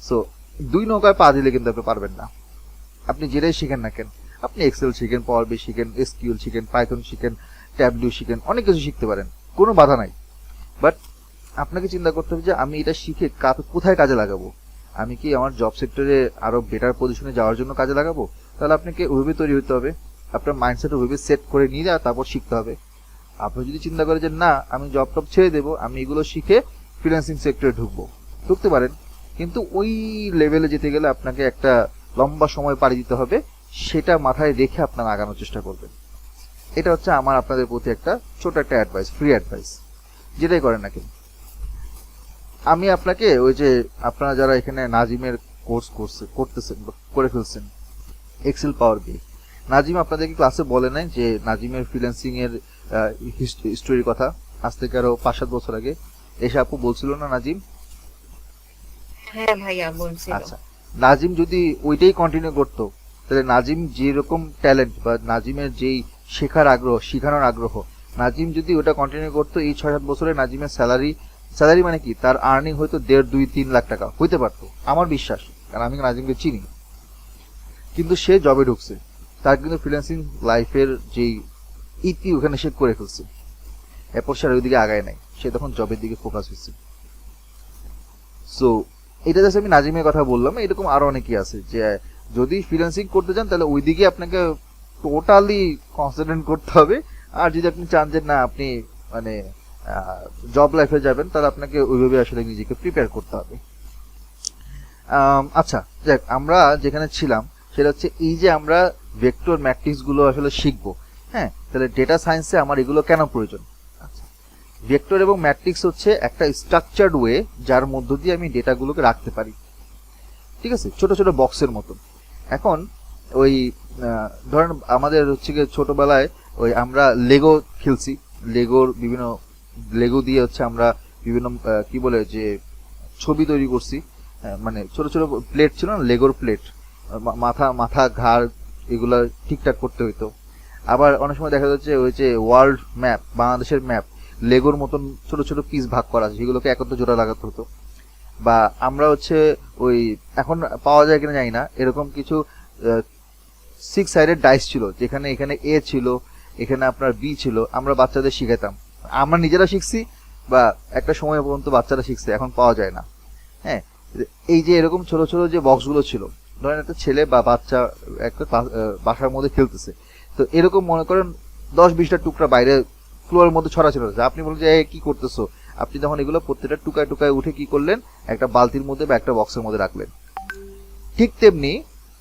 S1: সো 2 নৌকায় পা দিলে কিন্তু আপনি পারবেন না। আপনি যেটাই শিখেন না কেন, আপনি এক্সেল শিখেন, পাওয়ার বি শিখেন, এসকিউএল শিখেন, পাইথন শিখেন, ট্যাবলিউ শিখেন, অনেক কিছু শিখতে পারেন, কোনো বাধা নাই। বাট আপনাকে চিন্তা করতে হবে যে আমি এটা শিখে কোথায় কাজে লাগাবো। আমি কি আমার জব সেক্টরে আরো বেটার পজিশনে যাওয়ার জন্য কাজে লাগাবো? তাহলে আপনাকে ওইভাবে তৈরি হতে হবে, আপনার মাইন্ডসেট ওইভাবে সেট করে নিয়ে তারপর শিখতে হবে। আপনি যদি চিন্তা করেন যে না আমি জব টপ ছেড়ে দেবো, আমি এগুলো শিখে ফ্রিল্যান্সিং সেক্টরে ঢুকতে পারেন, কিন্তু ওই লেভেলে যেতে গেলে আপনাকে একটা লম্বা সময় পাড়ি দিতে হবে, সেটা মাথায় রেখে আপনারা আগানোর চেষ্টা করবেন। এটা হচ্ছে আমার আপনাদের প্রতি একটা ছোট একটা অ্যাডভাইস, ফ্রি অ্যাডভাইস, যেটাই করেন না কেন। আমি আপনাকে ওই যে আপনারা যারা এখানে নাজিমের কোর্স করতেছেন করে ফেলছেন এক্সেল পাওয়ার বি, নাজিম আপনাদেরকে ক্লাসে বলে নাই যে নাজিমের ফ্রিল্যান্সিং এর হিস্টোরির কথা? আজ থেকে আরো 5-7 বছর আগে এসে আপু বলছিল না নাজিম?
S5: হ্যাঁ ভাইয়া বলছিল।
S1: আচ্ছা, নাজিম যদি ওইটাই কন্টিনিউ করতো, তাহলে নাজিম যেরকম ট্যালেন্ট বা নাজিমের যেই শেখার আগ্রহ, শেখানোর আগ্রহ, নাজিম যদি ওটা কন্টিনিউ করতো, এই 6-7 বছরে নাজিমের স্যালারি মানে কি, তার আর্নিং হয়তো 1.5-2-3 লাখ টাকা হইতে পারতো, আমার বিশ্বাস, কারণ আমি নাজিমকে চিনি। কিন্তু সে জবে ঢুকছে, তার কিন্তু ফ্রিল্যান্সিং লাইফের যেই ইতি ওখানে সে করে ফেলছে, এরপর সে আর ওইদিকে আগায় নাই, সে তখন জবের দিকে ফোকাস হয়েছে। সো এটা জাস্ট আমি নাজিমের কথা বললাম, এরকম আরো অনেকেই আছে যে যদি ফ্রিল্যান্সিং করতে চান তাহলে ওইদিকে আপনাকে টোটালি কনসেন্ট্রেট করতে হবে। আর যদি আপনি চান যে না আপনি মানে জব লাইফে যাবেন, তাহলে আপনাকে ওইভাবে আসলে নিজেকে প্রিপেয়ার করতে হবে। আচ্ছা যাক, আমরা যেখানে ছিলাম সেটা হচ্ছে এই যে আমরা ভেক্টর ম্যাট্রিক্স গুলো আসলে শিখবো। হ্যাঁ, তাহলে ডেটা সায়েন্সে আমার এগুলো কেন প্রয়োজন? ভেক্টর এবং ম্যাট্রিক্স হচ্ছে একটা স্ট্রাকচার্ড ওয়ে যার মধ্য দিয়ে আমি ডেটাগুলোকে রাখতে পারি, ঠিক আছে, ছোট ছোট বক্সের মতো। এখন ওই ধরেন আমাদের হচ্ছে গিয়ে ছোটবেলায় ওই আমরা লেগো খেলছি, লেগো দিয়ে হচ্ছে আমরা বিভিন্ন কি বলে যে ছবি তৈরি করছি, মানে ছোট ছোট প্লেট ছিল না, লেগোর প্লেট, মাথা ঘাড় এগুলা ঠিকঠাক করতে হইতো। আবার অনেক সময় দেখা যাচ্ছে ওই যে ওয়ার্ল্ড ম্যাপ, বাংলাদেশের ম্যাপ লেগোর মতন ছোট ছোট পিস ভাগ করা আছে, সেগুলোকে একত্র জোড়া লাগাতে হতো। বা আমরা হচ্ছে ওই এখন পাওয়া যায় কিনা জানি না, এরকম কিছু 6 সাইডেড ডাইস ছিল, যেখানে এখানে এ ছিল, এখানে আপনার বি ছিল, আমরা বাচ্চাদের শিখাতাম। আমরা নিজেরা শিখছি বা একটা সময় পর্যন্ত বাচ্চারা শিখছে, এখন পাওয়া যায় না। হ্যাঁ, এই যে এরকম ছোট ছোট যে বক্সগুলো ছিল, ধরেন একটা ছেলে বা বাচ্চা একটা বাসার মধ্যে খেলতেছে, তো এরকম মনে করেন 10-20টা টুকরা বাইরে ফ্লোরের মধ্যে ছড়া ছিল। আপনি বলেন যে কি করতেছো, আপনি যখন এগুলো প্রত্যেকটা টুকায় টুকায় উঠে কি করলেন, একটা বালতির মধ্যে বা একটা বক্সের মধ্যে রাখলেন। ঠিক তেমনি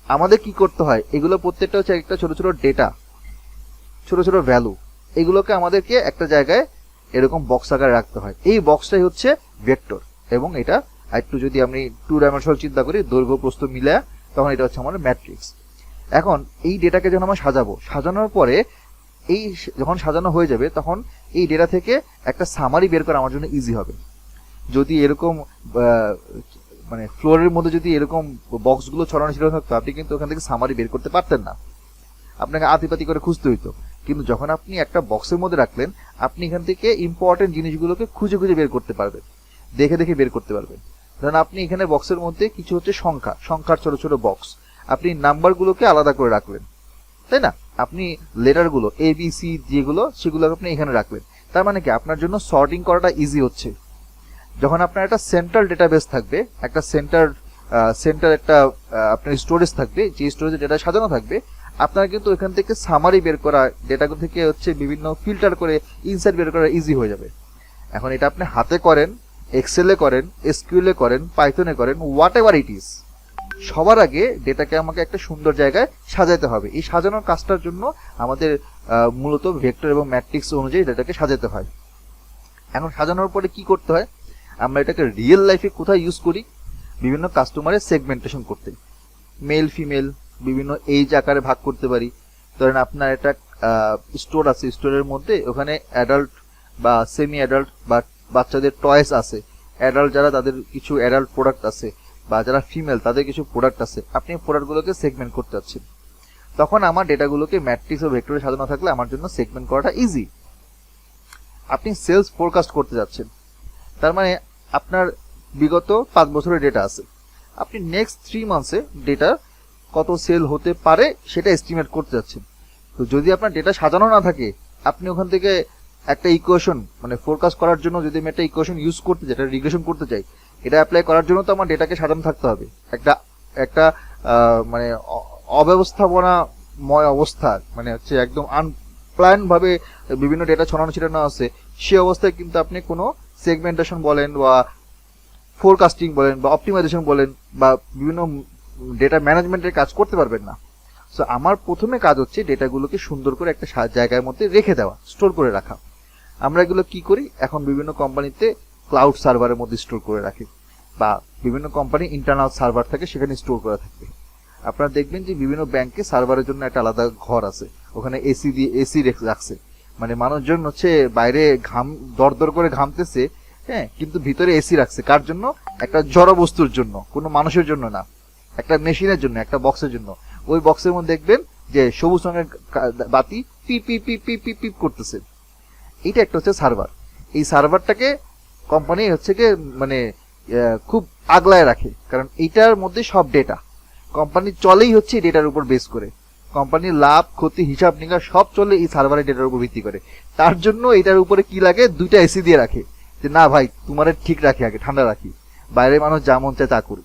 S1: আমাদের কি করতে হয়, এগুলো প্রত্যেকটা হচ্ছে একটা ছোট ছোট ডেটা, ছোট ছোট ভ্যালু, এগুলোকে আমাদেরকে একটা জায়গায় এরকম বক্স আকারে রাখতে হয়। এই বক্সটাই হচ্ছে ভেক্টর, এবং এটা একটু যদি আমি 2 ডাইমেনশনাল চিন্তা করি, দৈর্ঘ্য প্রস্থ মিলে, তখন এটা হচ্ছে আমার ম্যাট্রিক্স। এখন এই ডেটাকে যখন আমরা সাজাবো, সাজানোর পরে এই যখন সাজানো হয়ে যাবে, তখন এই ডেটা থেকে একটা সামারি বের করা আমার জন্য ইজি হবে। যদি এরকম মানে ফ্লোরের মধ্যে যদি এরকম বক্সগুলো ছড়ানো ছিল থাকতো, আপনি কিন্তু ওখান থেকে সামারি বের করতে পারতেন না, আপনাকে আতিপাতি করে খুঁজতে হইতো। কিন্তু যখন আপনি একটা বক্সের মধ্যে রাখলেন, আপনি এখান থেকে ইম্পর্টেন্ট জিনিসগুলোকে খুঁজে খুঁজে বের করতে পারবেন, দেখে দেখে বের করতে পারবেন। ধরেন আপনি এখানে বক্সের মধ্যে কিছু হচ্ছে সংখ্যার ছোট ছোট বক্স, আপনি নাম্বারগুলোকে আলাদা করে রাখলেন, তাই না? আপনি লেটারগুলো ABC যেগুলো, সেগুলো আপনি এখানে রাখলেন। তার মানে কি আপনার জন্য সর্টিং করাটা ইজি হচ্ছে। যখন আপনার একটা সেন্ট্রাল ডেটাবেস থাকবে, একটা সেন্টার একটা আপনার স্টোরেজ থাকবে, যে স্টোরেজে ডেটা সাজানো থাকবে, আপনার কিন্তু এখান থেকে সামারি বের করা, ডেটাগুলো থেকে হচ্ছে বিভিন্ন ফিল্টার করে ইনসাইট বের করা ইজি হয়ে যাবে। এখন এটা আপনি হাতে করেন, এক্সেলে করেন, এসকিউএলে করেন, পাইথনে করেন, হোয়াট এভার ইট ইজ, সবার আগে ডেটাকে আমাকে একটা সুন্দর জায়গায় সাজাতে হবে। এই সাজানোর কাজটার জন্য আমাদের মূলত ভেক্টর এবং ম্যাট্রিক্স অনুযায়ী ডেটাকে সাজাতে হয়। এখন সাজানোর পরে কি করতে হয়, আমরা এটাকে রিয়েল লাইফে কোথায় ইউজ করি, বিভিন্ন কাস্টমারের সেগমেন্টেশন করতে, মেল ফিমেল বিভিন্ন এইজ আকারে ভাগ করতে পারি। ধরেন আপনার একটা স্টোর আছে, স্টোরের মধ্যে ওখানে অ্যাডাল্ট বা সেমি অ্যাডাল্ট বা বাচ্চাদের টয়েস আছে, অ্যাডাল্ট যারা তাদের কিছু অ্যাডাল্ট প্রোডাক্ট আছে, বা যারা ফিমেল তাদের কিছু প্রোডাক্ট আছে, আপনি প্রোডাক্টগুলোকে সেগমেন্ট করতে চাচ্ছেন, তখন আমার ডেটাগুলোকে ম্যাট্রিক্স ও ভেক্টরে সাজানো থাকলে আমার জন্য সেগমেন্ট করাটা ইজি। আপনি সেলস ফোরকাস্ট করতে যাচ্ছেন, তার মানে আপনার বিগত 5 বছরের ডেটা আছে, আপনি নেক্সট 3 মান্থসে ডেটা কত সেল হতে পারে সেটা এস্টিমেট করতে যাচ্ছেন। তো যদি আপনার ডেটা সাজানো না থাকে, আপনি ওখান থেকে একটা ইকুয়েশন মানে ফোরকাস্ট করার জন্য যদি আমি একটা ইকুয়েশন ইউজ করতে চাই, এটা রিগ্রেশন করতে চাই, এটা অ্যাপ্লাই করার জন্য তো আমার ডেটাকে সাজানো থাকতে হবে। একটা মানে অব্যবস্থাপনাময় অবস্থা, মানে হচ্ছে একদম আনপ্ল্যান ভাবে বিভিন্ন ডেটা ছড়ানো ছিটানো আছে, সে অবস্থায় কিন্তু আপনি কোনো সেগমেন্টেশন বলেন বা ফোরকাস্টিং বলেন বা অপটিমাইজেশন বলেন বা বিভিন্ন ডেটা ম্যানেজমেন্টের কাজ করতে পারবেন না। সো আমার প্রথমে কাজ হচ্ছে ডেটাগুলোকে সুন্দর করে একটা জায়গার মধ্যে রেখে দেওয়া, স্টোর করে রাখা। আমরা এগুলো কি করি, এখন বিভিন্ন কোম্পানিতে ক্লাউড সার্ভারের মধ্যে স্টোর করে রাখি বা বিভিন্ন কোম্পানি ইন্টারনাল সার্ভার থাকে, সেখানে স্টোর করা থাকবে। আপনারা দেখবেন যে বিভিন্ন ব্যাংকে সার্ভারের জন্য একটা আলাদা ঘর আছে, ওখানে এসি রাখছে, মানে মানুষজন হচ্ছে বাইরে দর করে ঘামতেছে, হ্যাঁ, কিন্তু ভিতরে এসি রাখছে। কার জন্য? একটা জড় বস্তুর জন্য, কোনো মানুষের জন্য না, একটা মেশিনের জন্য, একটা বক্সের জন্য। ওই বক্সের মধ্যে দেখবেন যে সবুজ রঙের বাতি পিপ পিপ পিপ পিপ পিপ পিপ করতেছে। এইটা একটা হচ্ছে সার্ভার। এই সার্ভারটাকে কোম্পানি হচ্ছে কি মানে খুব আগলায় রাখে, কারণ এইটার মধ্যে সব ডেটা কোম্পানি চলেই হচ্ছে ডেটার উপর বেস করে। কোম্পানির লাভ ক্ষতি হিসাব নিকাশ সব চলে এই সার্ভারের ডেটার উপর ভিত্তি করে। তার জন্য এটার উপরে কি লাগে, 2টা এসি দিয়ে রাখে, যে না ভাই তোমার ঠিক রাখি, আগে ঠান্ডা রাখি, বাইরে মানুষ যা মন চায় তা করি।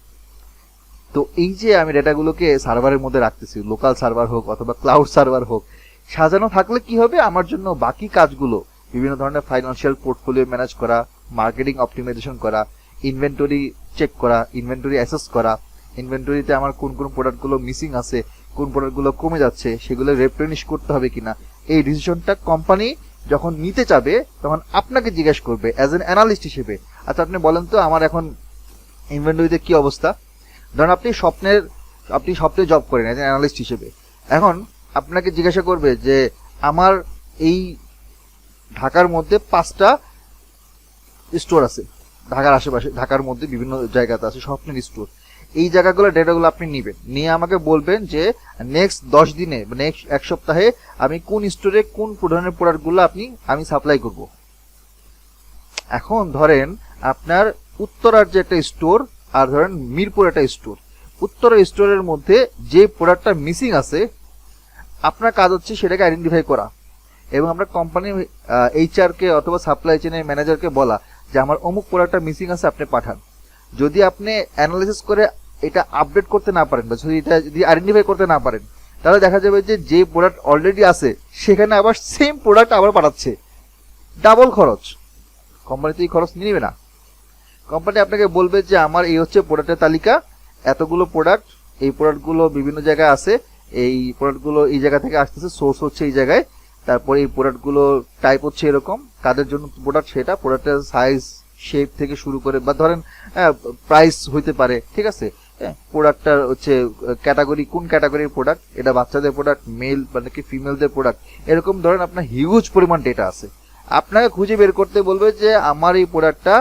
S1: তো এই যে আমি ডেটাগুলোকে সার্ভারের মধ্যে রাখতেছি, লোকাল সার্ভার হোক অথবা ক্লাউড সার্ভার হোক, সাজানো থাকলে কি হবে, আমার জন্য বাকি কাজগুলো বিভিন্ন ধরনের ফাইন্যান্সিয়াল পোর্টফোলিও ম্যানেজ করা, মার্কেটিং অপটিমাইজেশন করা, ইনভেন্টরি চেক করা, ইনভেন্টরি অ্যাসেস করা, ইনভেন্টরিতে আমার কোন কোন প্রোডাক্টগুলো মিসিং আছে, কোন প্রোডাক্টগুলো কমে যাচ্ছে, সেগুলো রিপ্লেনিশ করতে হবে কিনা, এই ডিসিশনটা কোম্পানি যখন নিতে চাবে তখন আপনাকে জিজ্ঞেস করবে অ্যাজ এন অ্যানালিস্ট হিসেবে। আচ্ছা আপনি বলেন তো আমার এখন ইনভেন্টরিতে কি অবস্থা। ধরুন আপনি স্বপ্নে জব করেন অ্যাজ এন অ্যানালিস্ট হিসেবে। এখন আপনাকে জিজ্ঞাসা করবে যে আমার এই ঢাকার মধ্যে 5টা স্টোর আছে, ঢাকার আশেপাশে, ঢাকার মধ্যে বিভিন্ন জায়গাতে আছে স্বপ্নের স্টোর। এই জায়গাগুলো ডেটাগুলো আপনি নেবেন, নিয়ে আমাকে বলবেন যে নেক্সট 10 দিনে, নেক্সট 1 সপ্তাহে আমি কোন স্টোরে কোন ধরনের প্রোডাক্টগুলো আমি সাপ্লাই করব। এখন ধরেন আপনার উত্তরার যে একটা স্টোর আর ধরেন মিরপুর একটা স্টোর, উত্তরের স্টোরের মধ্যে যে প্রোডাক্টটা মিসিং আছে আপনার কাজ হচ্ছে সেটাকে আইডেন্টিফাই করা এবং আমরা কোম্পানির এইচআর কে অথবা সাপ্লাই চেনের ম্যানেজারকে বলা যে আমার অমুক প্রোডাক্টটা মিসিং আছে, আপনি পাঠান। যদি আপনি অ্যানালাইসিস করে এটা আপডেট করতে না পারেন বা যদি আইডেন্টিফাই করতে না পারেন, তাহলে দেখা যাবে যে প্রোডাক্ট অলরেডি আছে সেখানে আবার সেম প্রোডাক্ট আবার পাঠাচ্ছে, ডাবল খরচ। কোম্পানি তো এই খরচ নিয়ে নেবে না। কোম্পানি আপনাকে বলবে যে আমার এই হচ্ছে প্রোডাক্টের তালিকা, এতগুলো প্রোডাক্ট, এই প্রোডাক্টগুলো বিভিন্ন জায়গায় আছে, এই প্রোডাক্টগুলো এই জায়গা থেকে আসতেছে, সোর্স হচ্ছে এই জায়গায়, তারপরে এই প্রোডাক্টগুলো টাইপ হচ্ছে এরকম, কাদের জন্য প্রোডাক্ট সেটা, প্রোডাক্টের সাইজ শেপ থেকে শুরু করে বা ধরেন প্রাইস হইতে পারে, ঠিক আছে, প্রোডাক্টটার হচ্ছে ক্যাটাগরি, কোন ক্যাটাগরির প্রোডাক্ট, এটা বাচ্চাদের প্রোডাক্ট, মেল মানে কি ফিমেলদের প্রোডাক্ট, এরকম ধরেন আপনার হিউজ পরিমাণ ডেটা আছে। আপনাকে খুঁজে বের করতে বলবে যে আমার এই প্রোডাক্টটা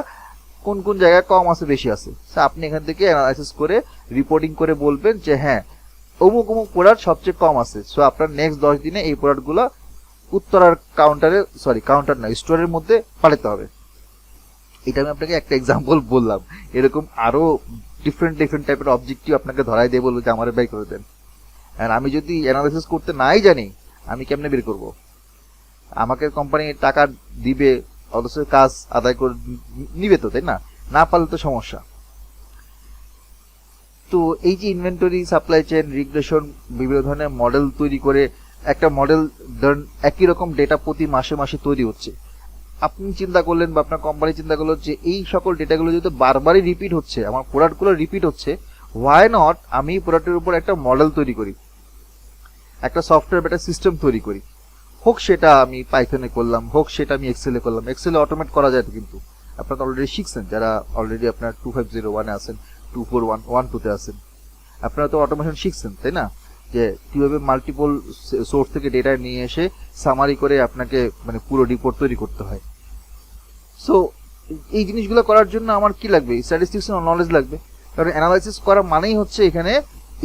S1: কোন কোন জায়গায় কম আছে বেশি আছে, আপনি এখান থেকে অ্যানালাইসিস করে রিপোর্টিং করে বলবেন যে হ্যাঁ অমুক অমুক প্রোডাক্ট সবচেয়ে কম আছে। সো আপনার নেক্সট 10 দিনে এই প্রোডাক্টগুলো উত্তরার কাউন্টার না স্টোরের মধ্যে পাঠাতে হবে। এটা আমি আপনাকে একটা এক্সাম্পল বললাম, এরকম আরো ডিফারেন্ট টাইপের অবজেক্টিভ আপনাকে ধরাই দিয়ে বলবো যে আমার বের করে দেন। আর আমি যদি অ্যানালাইসিস করতে নাই জানি, আমি কেমনে বের করব? আমাকে কোম্পানি টাকা দিবে, অথচ কাজ আদায় করে নিবে তো, তাই না? না পারলে তো সমস্যা। তো এই যে ইনভেন্টরি, সাপ্লাই চেইন, রিগ্রেশন, বিভিন্ন ধরনের মডেল তৈরি করে একটা মডেল ধরেন একই রকম ডেটা প্রতি মাসে মাসে তৈরি হচ্ছে, আপনি চিন্তা করলেন বা আপনার কোম্পানি চিন্তা করলো যে এই সকল ডেটাগুলো যেহেতু বারবারই রিপিট হচ্ছে, আমার প্রোডাক্টগুলো রিপিট হচ্ছে, হোয়াই নট আমি প্রোডাক্টের উপর একটা মডেল তৈরি করি, একটা সফটওয়্যার, একটা সিস্টেম তৈরি করি, হোক সেটা আমি পাইথনে করলাম, হোক সেটা আমি এক্সেলে করলাম। এক্সেলে অটোমেট করা যায় কিন্তু, আপনারা অলরেডি শিখছেন, যারা অলরেডি আপনার 2501-এ আছেন, 241-2-তে আছেন, আপনারা তো অটোমেশন শিখছেন, তাই না? যে কিভাবে মাল্টিপল সোর্স থেকে ডেটা নিয়ে এসে সামারি করে আপনাকে মানে পুরো রিপোর্ট তৈরি করতে হয়। সো এই জিনিসগুলো করার জন্য আমার কি লাগবে? স্ট্যাটিস্টিক্স এর নলেজ লাগবে, কারণ অ্যানালাইসিস করা মানেই হচ্ছে এখানে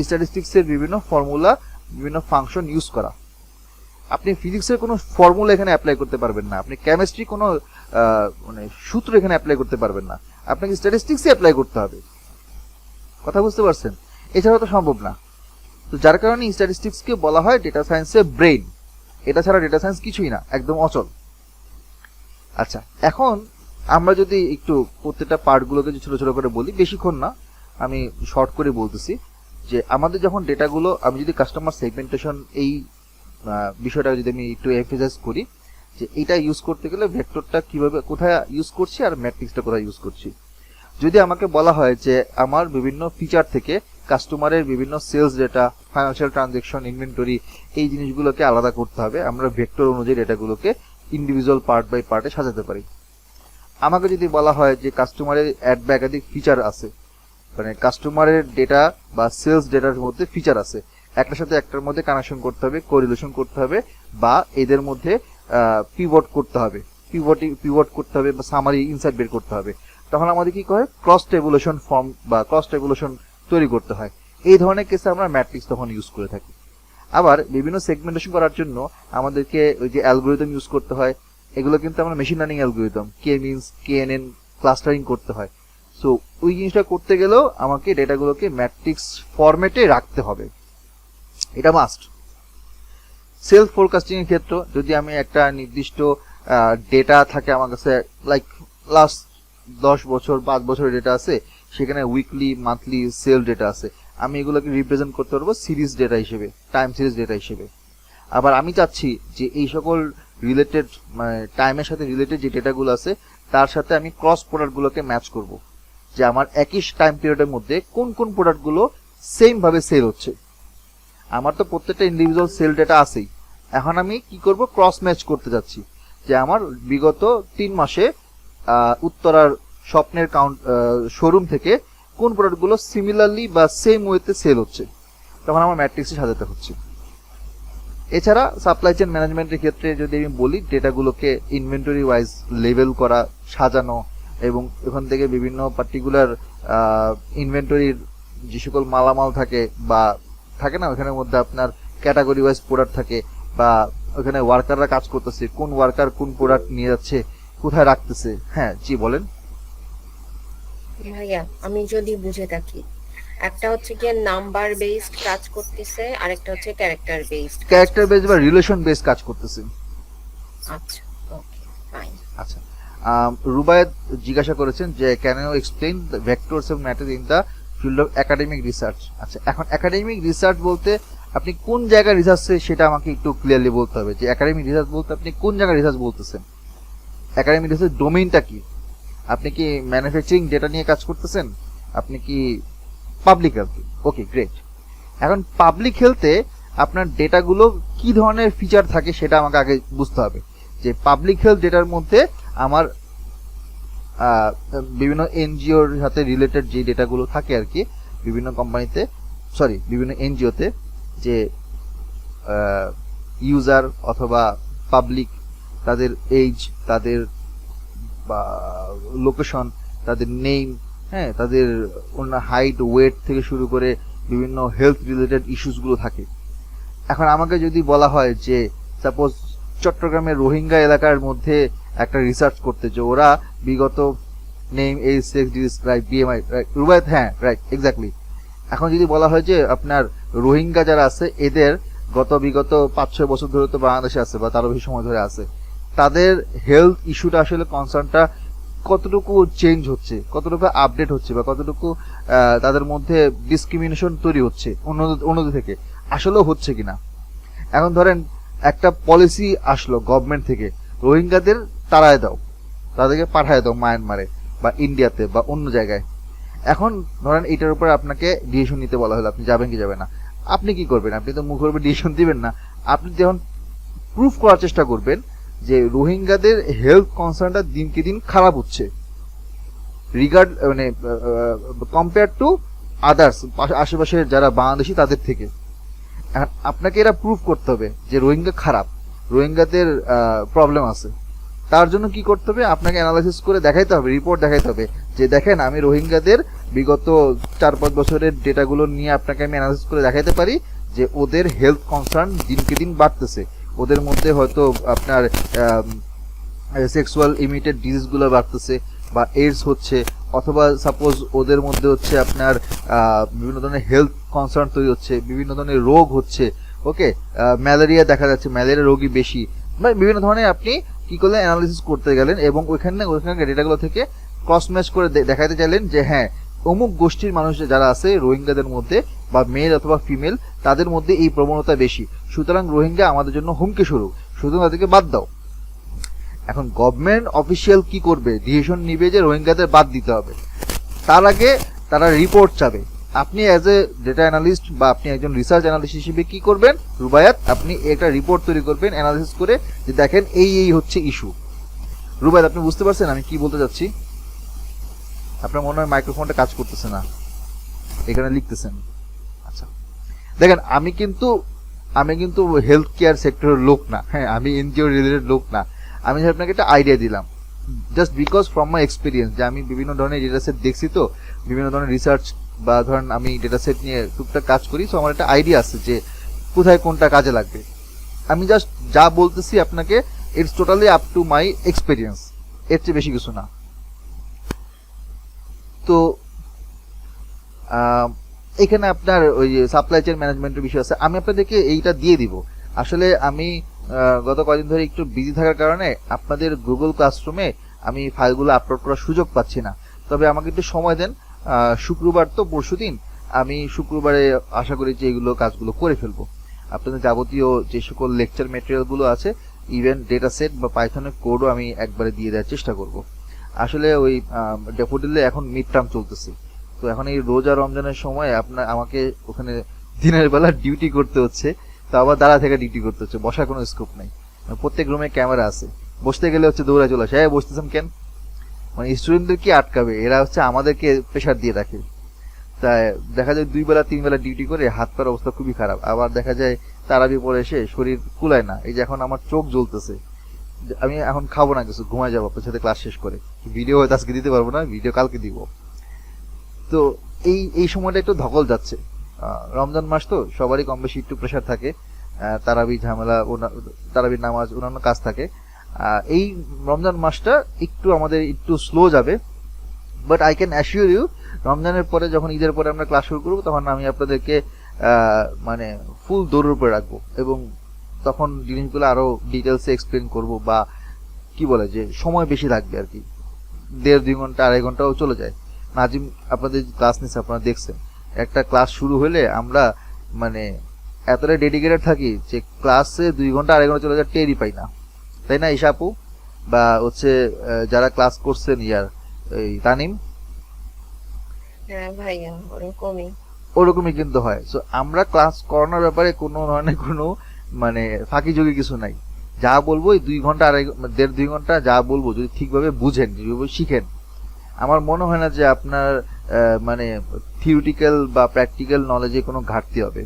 S1: স্ট্যাটিস্টিক্সের বিভিন্ন ফর্মুলা, বিভিন্ন ফাংশন ইউজ করা। আপনি ফিজিক্সের কোনো ফর্মুলা এখানে অ্যাপ্লাই করতে পারবেন না, আপনি কেমিস্ট্রি কোনো মানে সূত্র এখানে অ্যাপ্লাই করতে পারবেন না, আপনাকে স্ট্যাটিস্টিক্সই অ্যাপ্লাই করতে হবে। কথা বুঝতে পারছেন? এছাড়া তো সম্ভব না। তো যার কারণে স্ট্যাটিস্টিক্সকে বলা হয় ডেটা সায়েন্সের ব্রেইন। এটা ছাড়া ডেটা সায়েন্স কিছুই না, একদম অচল। আচ্ছা, এখন আমরা যদি একটু প্রত্যেকটা পার্টগুলোকে ছোট ছোট করে বলি, বেশিক্ষণ না, আমি শর্ট করে বলতেছি যে আমাদের যখন ডেটাগুলো, আমি যদি কাস্টমার সেগমেন্টেশন এই বিষয়টা যদি আমি একটু এমফেসাইজ করি, যে এটা ইউজ করতে গেলে ভেক্টরটা কিভাবে কোথায় ইউজ করছি আর ম্যাট্রিক্সটা কোথায় ইউজ করছি। যদি আমাকে বলা হয় যে আমার বিভিন্ন ফিচার থেকে কাস্টমারের বিভিন্ন sales data, financial transaction, inventory এই জিনিসগুলোকে আলাদা করতে হবে, আমরা ভেক্টর অনুযায়ী ডেটাগুলোকে ইন্ডিভিজুয়াল পার্ট বাই পার্টে সাজাতে পারি। আমাকে যদি বলা হয় যে কাস্টমারের অ্যাড বা একাধিক ফিচার আছে, মানে কাস্টমারের ডেটা বা সেলস ডেটার মধ্যে ফিচার আছে, একটার সাথে একটার মধ্যে কানেকশন করতে হবে, কোরিলেশন করতে হবে, বা এদের মধ্যে পিভট করতে হবে, পিভট করতে হবে বা সামারি ইনসাইট বের করতে হবে, তখন আমাদের কি করে ক্রস টেবুলেশন ফর্ম বা ক্রস টেবুলেশন তৈরি করতে হয়। এই ধরনের কেসে আমরা ম্যাট্রিক্স তখন ইউজ করে থাকি। আবার বিভিন্ন সেগমেন্টেশন করার জন্য আমাদেরকে ওই যে অ্যালগোরিদম ইউজ করতে হয়, এগুলো কিন্তু আমরা মেশিন লার্নিং অ্যালগোরিদম, কে মিনস, কেএনএন, ক্লাস্টারিং করতে হয়। সো ওই জিনিসটা করতে গেলেও আমাকে ডেটাগুলোকে ম্যাট্রিক্স ফরম্যাটে রাখতে হবে, এটা মাস্ট। সেলফ ফোরকাস্টিং এর ক্ষেত্রে যদি আমি একটা নির্দিষ্ট ডেটা থাকে আমার কাছে, লাইক লাস্ট 10 বছর 5 বছরের ডেটা আছে, সেখানে উইকলি, মান্থলি সেল ডেটা আছে, আমি এগুলোকে রিপ্রেজেন্ট করতে পারবো সিরিজ ডেটা হিসেবে, টাইম সিরিজ ডেটা হিসেবে। আবার আমি চাচ্ছি যে এই সকল রিলেটেড, মানে টাইমের সাথে রিলেটেড যে ডেটাগুলো আছে তার সাথে আমি ক্রস প্রোডাক্টগুলোকে ম্যাচ করব, যে আমার একই টাইম পিরিয়ডের মধ্যে কোন কোন প্রোডাক্টগুলো সেম ভাবে সেল হচ্ছে। আমার তো প্রত্যেকটা ইন্ডিভিজুয়াল সেল ডেটা আছেই, এখন আমি কি করব, ক্রস ম্যাচ করতে যাচ্ছি যে আমার বিগত 3 মাসে উত্তরার স্বপ্নের শোরুম থেকে কোন প্রোডাক্টগুলো সিমিলারলি বা সেম ওয়েতে সেল হচ্ছে, তখন আমার ম্যাট্রিক্সে সাজাতে হচ্ছে। এছাড়া সাপ্লাই চেইন ম্যানেজমেন্টের ক্ষেত্রে যদি আমি বলি, ডেটাগুলোকে ইনভেন্টরি ওয়াইজ লেভেল করা, সাজানো, এবং এখান থেকে বিভিন্ন পার্টিকুলার ইনভেন্টরির যে সকল মালামাল থাকে বা থাকে না, ওখানের মধ্যে আপনার ক্যাটাগরি ওয়াইজ প্রোডাক্ট থাকে, বা ওখানে ওয়ার্কাররা কাজ করতেছে, কোন ওয়ার্কার কোন প্রোডাক্ট নিয়ে যাচ্ছে, কোথায় রাখতেছে। হ্যাঁ জি বলেন।
S5: ভাইয়া আমি যদি বুঝে থাকি, একটা হচ্ছে গিয়ে নাম্বার বেসড কাজ করতেছে, আর একটা হচ্ছে ক্যারেক্টার বেসড।
S1: ক্যারেক্টার বেস বা রিলেশন বেস কাজ করতেছে।
S5: আচ্ছা, ওকে, ফাইন।
S1: আচ্ছা, রুবায়েত জিজ্ঞাসা করেছেন যে can you explain the vectors of matter in the field of academic research. আচ্ছা, এখন একাডেমিক রিসার্চ বলতে আপনি কোন জায়গায় রিসার্চে সেটা আমাকে একটু ক্লিয়ারলি বলতে হবে, যে একাডেমিক রিসার্চ বলতে আপনি কোন জায়গায় রিসার্চ বলতেছেন, একাডেমিক রিসার্চ ডোমেইনটা কি, আপনি কি ম্যানুফ্যাকচারিং ডেটা নিয়ে কাজ করতেছেন, আপনি কি পাবলিক হেলথ। ওকে, গ্রেট। এখন পাবলিক হেলথে আপনার ডেটাগুলো কি ধরনের ফিচার থাকে সেটা আমাকে আগে বুঝতে হবে, যে পাবলিক হেলথ ডেটার মধ্যে আমার বিভিন্ন এনজিওর সাথে রিলেটেড যে ডেটাগুলো থাকে আর কি, বিভিন্ন কোম্পানিতে, সরি বিভিন্ন এনজিওতে, যে ইউজার অথবা পাবলিক, তাদের এজ, তাদের বা লোকেশন, তাদের নেম, হ্যাঁ, তাদের অন্য হাইট, ওয়েট থেকে শুরু করে বিভিন্ন হেলথ রিলেটেড ইস্যুসগুলো থাকে। এখন আমাকে যদি বলা হয় যে সাপোজ চট্টগ্রামের রোহিঙ্গা এলাকার মধ্যে একটা রিসার্চ করতে, যে ওরা বিগত name, age, sex, describe, BMI, Rubayet, হ্যাঁ রাইট, এক্স্যাক্টলি। এখন যদি বলা হয় যে আপনার রোহিঙ্গা যারা আছে এদের বিগত 5-6 বছর ধরে তো বাংলাদেশে আছে বা তারও বেশি সময় ধরে আছে, তাদের হেলথ ইস্যুটা আসলে কনসার্নটা কতটুকু চেঞ্জ হচ্ছে, কতটুকু আপডেট হচ্ছে, বা কতটুকু তাদের মধ্যে ডিসক্রিমিনেশন তৈরি হচ্ছে অন্যদের থেকে, আসলেও হচ্ছে কিনা। এখন ধরেন একটা পলিসি আসলো গভর্নমেন্ট থেকে, রোহিঙ্গাদের তাড়ায় দাও, তাদেরকে পাঠায় দাও মায়ানমারে বা ইন্ডিয়াতে বা অন্য জায়গায়। এখন ধরেন এটার উপরে আপনাকে ডিসিশন নিতে বলা হলো, আপনি যাবেন কি যাবেন না, আপনি কি করবেন? আপনি তো মুখের উপর ডিসিশন দিবেন না, আপনি যখন প্রুফ করার চেষ্টা করবেন যে রোহিঙ্গাদের হেলথ কনসার্নটা দিনকে দিন খারাপ হচ্ছে, রিগার্ড মানে কম্পেয়ার টু আদার্স, আশেপাশের যারা বাংলাদেশি তাদের থেকে। আপনাকে এরা প্রুফ করতে হবে যে রোহিঙ্গা খারাপ, রোহিঙ্গাদের প্রবলেম আছে। তার জন্য কি করতে হবে? আপনাকে অ্যানালাইসিস করে দেখাইতে হবে, রিপোর্ট দেখাইতে হবে যে দেখেন আমি রোহিঙ্গাদের বিগত 4-5 বছরের ডেটাগুলো নিয়ে আপনাকে আমি অ্যানালাইসিস করে দেখাইতে পারি যে ওদের হেলথ কনসার্ন দিনকে দিন বাড়তেছে, ওদের মধ্যে হয়তো আপনার সেক্সুয়াল ইমিটেড ডিজিজগুলো বাড়তেছে বা এইডস হচ্ছে, অথবা সাপোজ ওদের মধ্যে হচ্ছে আপনার বিভিন্ন ধরনের হেলথ কনসার্ন তৈরি হচ্ছে, বিভিন্ন ধরনের রোগ হচ্ছে, ওকে, ম্যালেরিয়া দেখা যাচ্ছে, ম্যালেরিয়া রোগী বেশি, মানে বিভিন্ন ধরনের আপনি কি করলেন অ্যানালিসিস করতে গেলেন এবং ওইখানে ডেটাগুলো থেকে ক্রস ম্যাচ করে দেখাতে চাইলেন যে হ্যাঁ অমুক গোষ্ঠীর মানুষ যারা আছে রোহিঙ্গাদের মধ্যে বা মেল অথবা ফিমেল তাদের মধ্যে এই প্রবণতা বেশি, সুতরাং রোহিঙ্গা আমাদের জন্য হুমকি স্বরূপ, শুধু তাদেরকে বাদ দাও। এখন গভর্নমেন্ট অফিসিয়াল কি করবে, ডিসিশন নিবে যে রোহিঙ্গাদের বাদ দিতে হবে, তার আগে তারা রিপোর্ট চাবে। আপনি অ্যাজ এ ডেটা অ্যানালিস্ট বা আপনি একজন রিসার্চ অ্যানালিস্ট হিসেবে কি করবেন রুবায়াত, আপনি একটা রিপোর্ট তৈরি করবেন অ্যানালিসিস করে, যে দেখেন এই হচ্ছে ইস্যু। রুবায়াত, আপনি বুঝতে পারছেন আমি কি বলতে চাচ্ছি? আপনার মনে হয় মাইক্রোফোনটা কাজ করতেছে না, এখানে লিখতেছেন। আচ্ছা দেখেন, আমি কিন্তু হেলথ কেয়ার সেক্টরের লোক না, হ্যাঁ, আমি এনজিও রিলেটেড লোক না। আমি আপনাকে একটা আইডিয়া দিলাম just because from my experience, যে আমি বিভিন্ন ধরনের ডেটা সেট দেখছি, তো বিভিন্ন ধরনের রিসার্চ বা ধরেন আমি ডেটা সেট নিয়ে টুকটাক কাজ করি, তো আমার একটা আইডিয়া আছে যে কোথায় কোনটা কাজে লাগবে। আমি জাস্ট যা বলতেছি আপনাকে, it's totally up to my experience, এর চেয়ে বেশি কিছু না। তো এখানে আপনার ওই যে সাপ্লাই চেইন ম্যানেজমেন্টের বিষয় আছে, আমি আপনাদেরকে এইটা দিয়ে দিব। আসলে আমি গত কয়েকদিন ধরে একটু বিজি থাকার কারণে আপনাদের গুগল ক্লাসরুমে আমি ফাইলগুলো আপলোড করার সুযোগ পাচ্ছি না, তবে আমাকে একটু সময় দেন। শুক্রবার তো পরশুদিন, আমি শুক্রবারে আশা করি যে এগুলো কাজগুলো করে ফেলবো। আপনাদের যাবতীয় যে সকল লেকচার মেটেরিয়ালগুলো আছে, ইভেন ডেটা সেট বা পাইথনের কোডও আমি একবারে দিয়ে দেওয়ার চেষ্টা করব। আসলে ওই ডেফোডিলে এখন মিড টার্ম চলতেছে, তো এখন এই রোজা রমজানের সময় আমাকে ওখানে দিনের বেলা ডিউটি করতে হচ্ছে, তো আবার দাঁড়া থেকে ডিউটি করতে হচ্ছে, বসার কোনো স্কোপ নেই। প্রত্যেক রুমে ক্যামেরা আছে, বসতে গেলে হচ্ছে দৌড়া চলে আসে, হ্যাঁ বসতেছেন কেন, মানে স্টুডেন্টদের কি আটকাবে, এরা হচ্ছে আমাদেরকে প্রেশার দিয়ে রাখে। তাই দেখা যায় 2 বেলা 3 বেলা ডিউটি করে হাত পায়ের অবস্থা খুবই খারাপ। আবার দেখা যায় তারাবি পরে এসে শরীর কুলায় না। এই যে এখন আমার চোখ জ্বলতেছে, আমি এখন খাবো না কিছু, ঘুমায় যাবো আপনার সাথে ক্লাস শেষ করে। ভিডিও হয়তো আজকে দিতে পারবো না, ভিডিও কালকে দিব। তো এই সময়টা একটু ধকল যাচ্ছে। রমজান মাস তো সবারই কম বেশি একটু প্রেশার থাকে, তারাবি ঝামেলা, তারাবির নামাজ, অন্যান্য কাজ থাকে। এই রমজান মাসটা একটু আমাদের একটু স্লো যাবে, but I can assure you রমজানের পরে যখন ঈদের পরে আমরা ক্লাস শুরু করবো, তখন আমি আপনাদেরকে মানে ফুল দৌড়ের উপরে রাখবো, এবং তখন জিনিসগুলো আরো ডিটেলসে এক্সপ্লেন করব, বা কি বলে যে সময় বেশি লাগবে আর কি, 1.5-2 ঘন্টা 2.5 ঘন্টাও চলে যায়। নাজিম আপনাদের ক্লাস নিচ্ছে, আপনারা দেখছেন, একটা ক্লাস শুরু হলে আমরা মানে এতটাই ডেডিকেটেড থাকি যে ক্লাসে 2 ঘন্টা 2.5 ঘন্টা চলে যায় টেরই পাই না, তাই না ঈশা আপু? বা হচ্ছে যারা ক্লাস করছেন এই তানিম,
S5: হ্যাঁ ভাইয়া
S1: ওরকমই কিন্তু হয়। সো আমরা ক্লাস করানোর ব্যাপারে কোনো ধরনের কোনো মানে ফাঁকি ঝুঁকি কিছু নাই। যা বলবো এই 2 ঘন্টা 1.5-2 ঘন্টা যা বলবো যদি ঠিকভাবে বুঝেন, যেভাবে শিখেন, আমার মনে হয় না যে আপনার মানে থিওরিটিক্যাল বা প্র্যাকটিক্যাল নলেজে কোনো ঘাটতি হবে।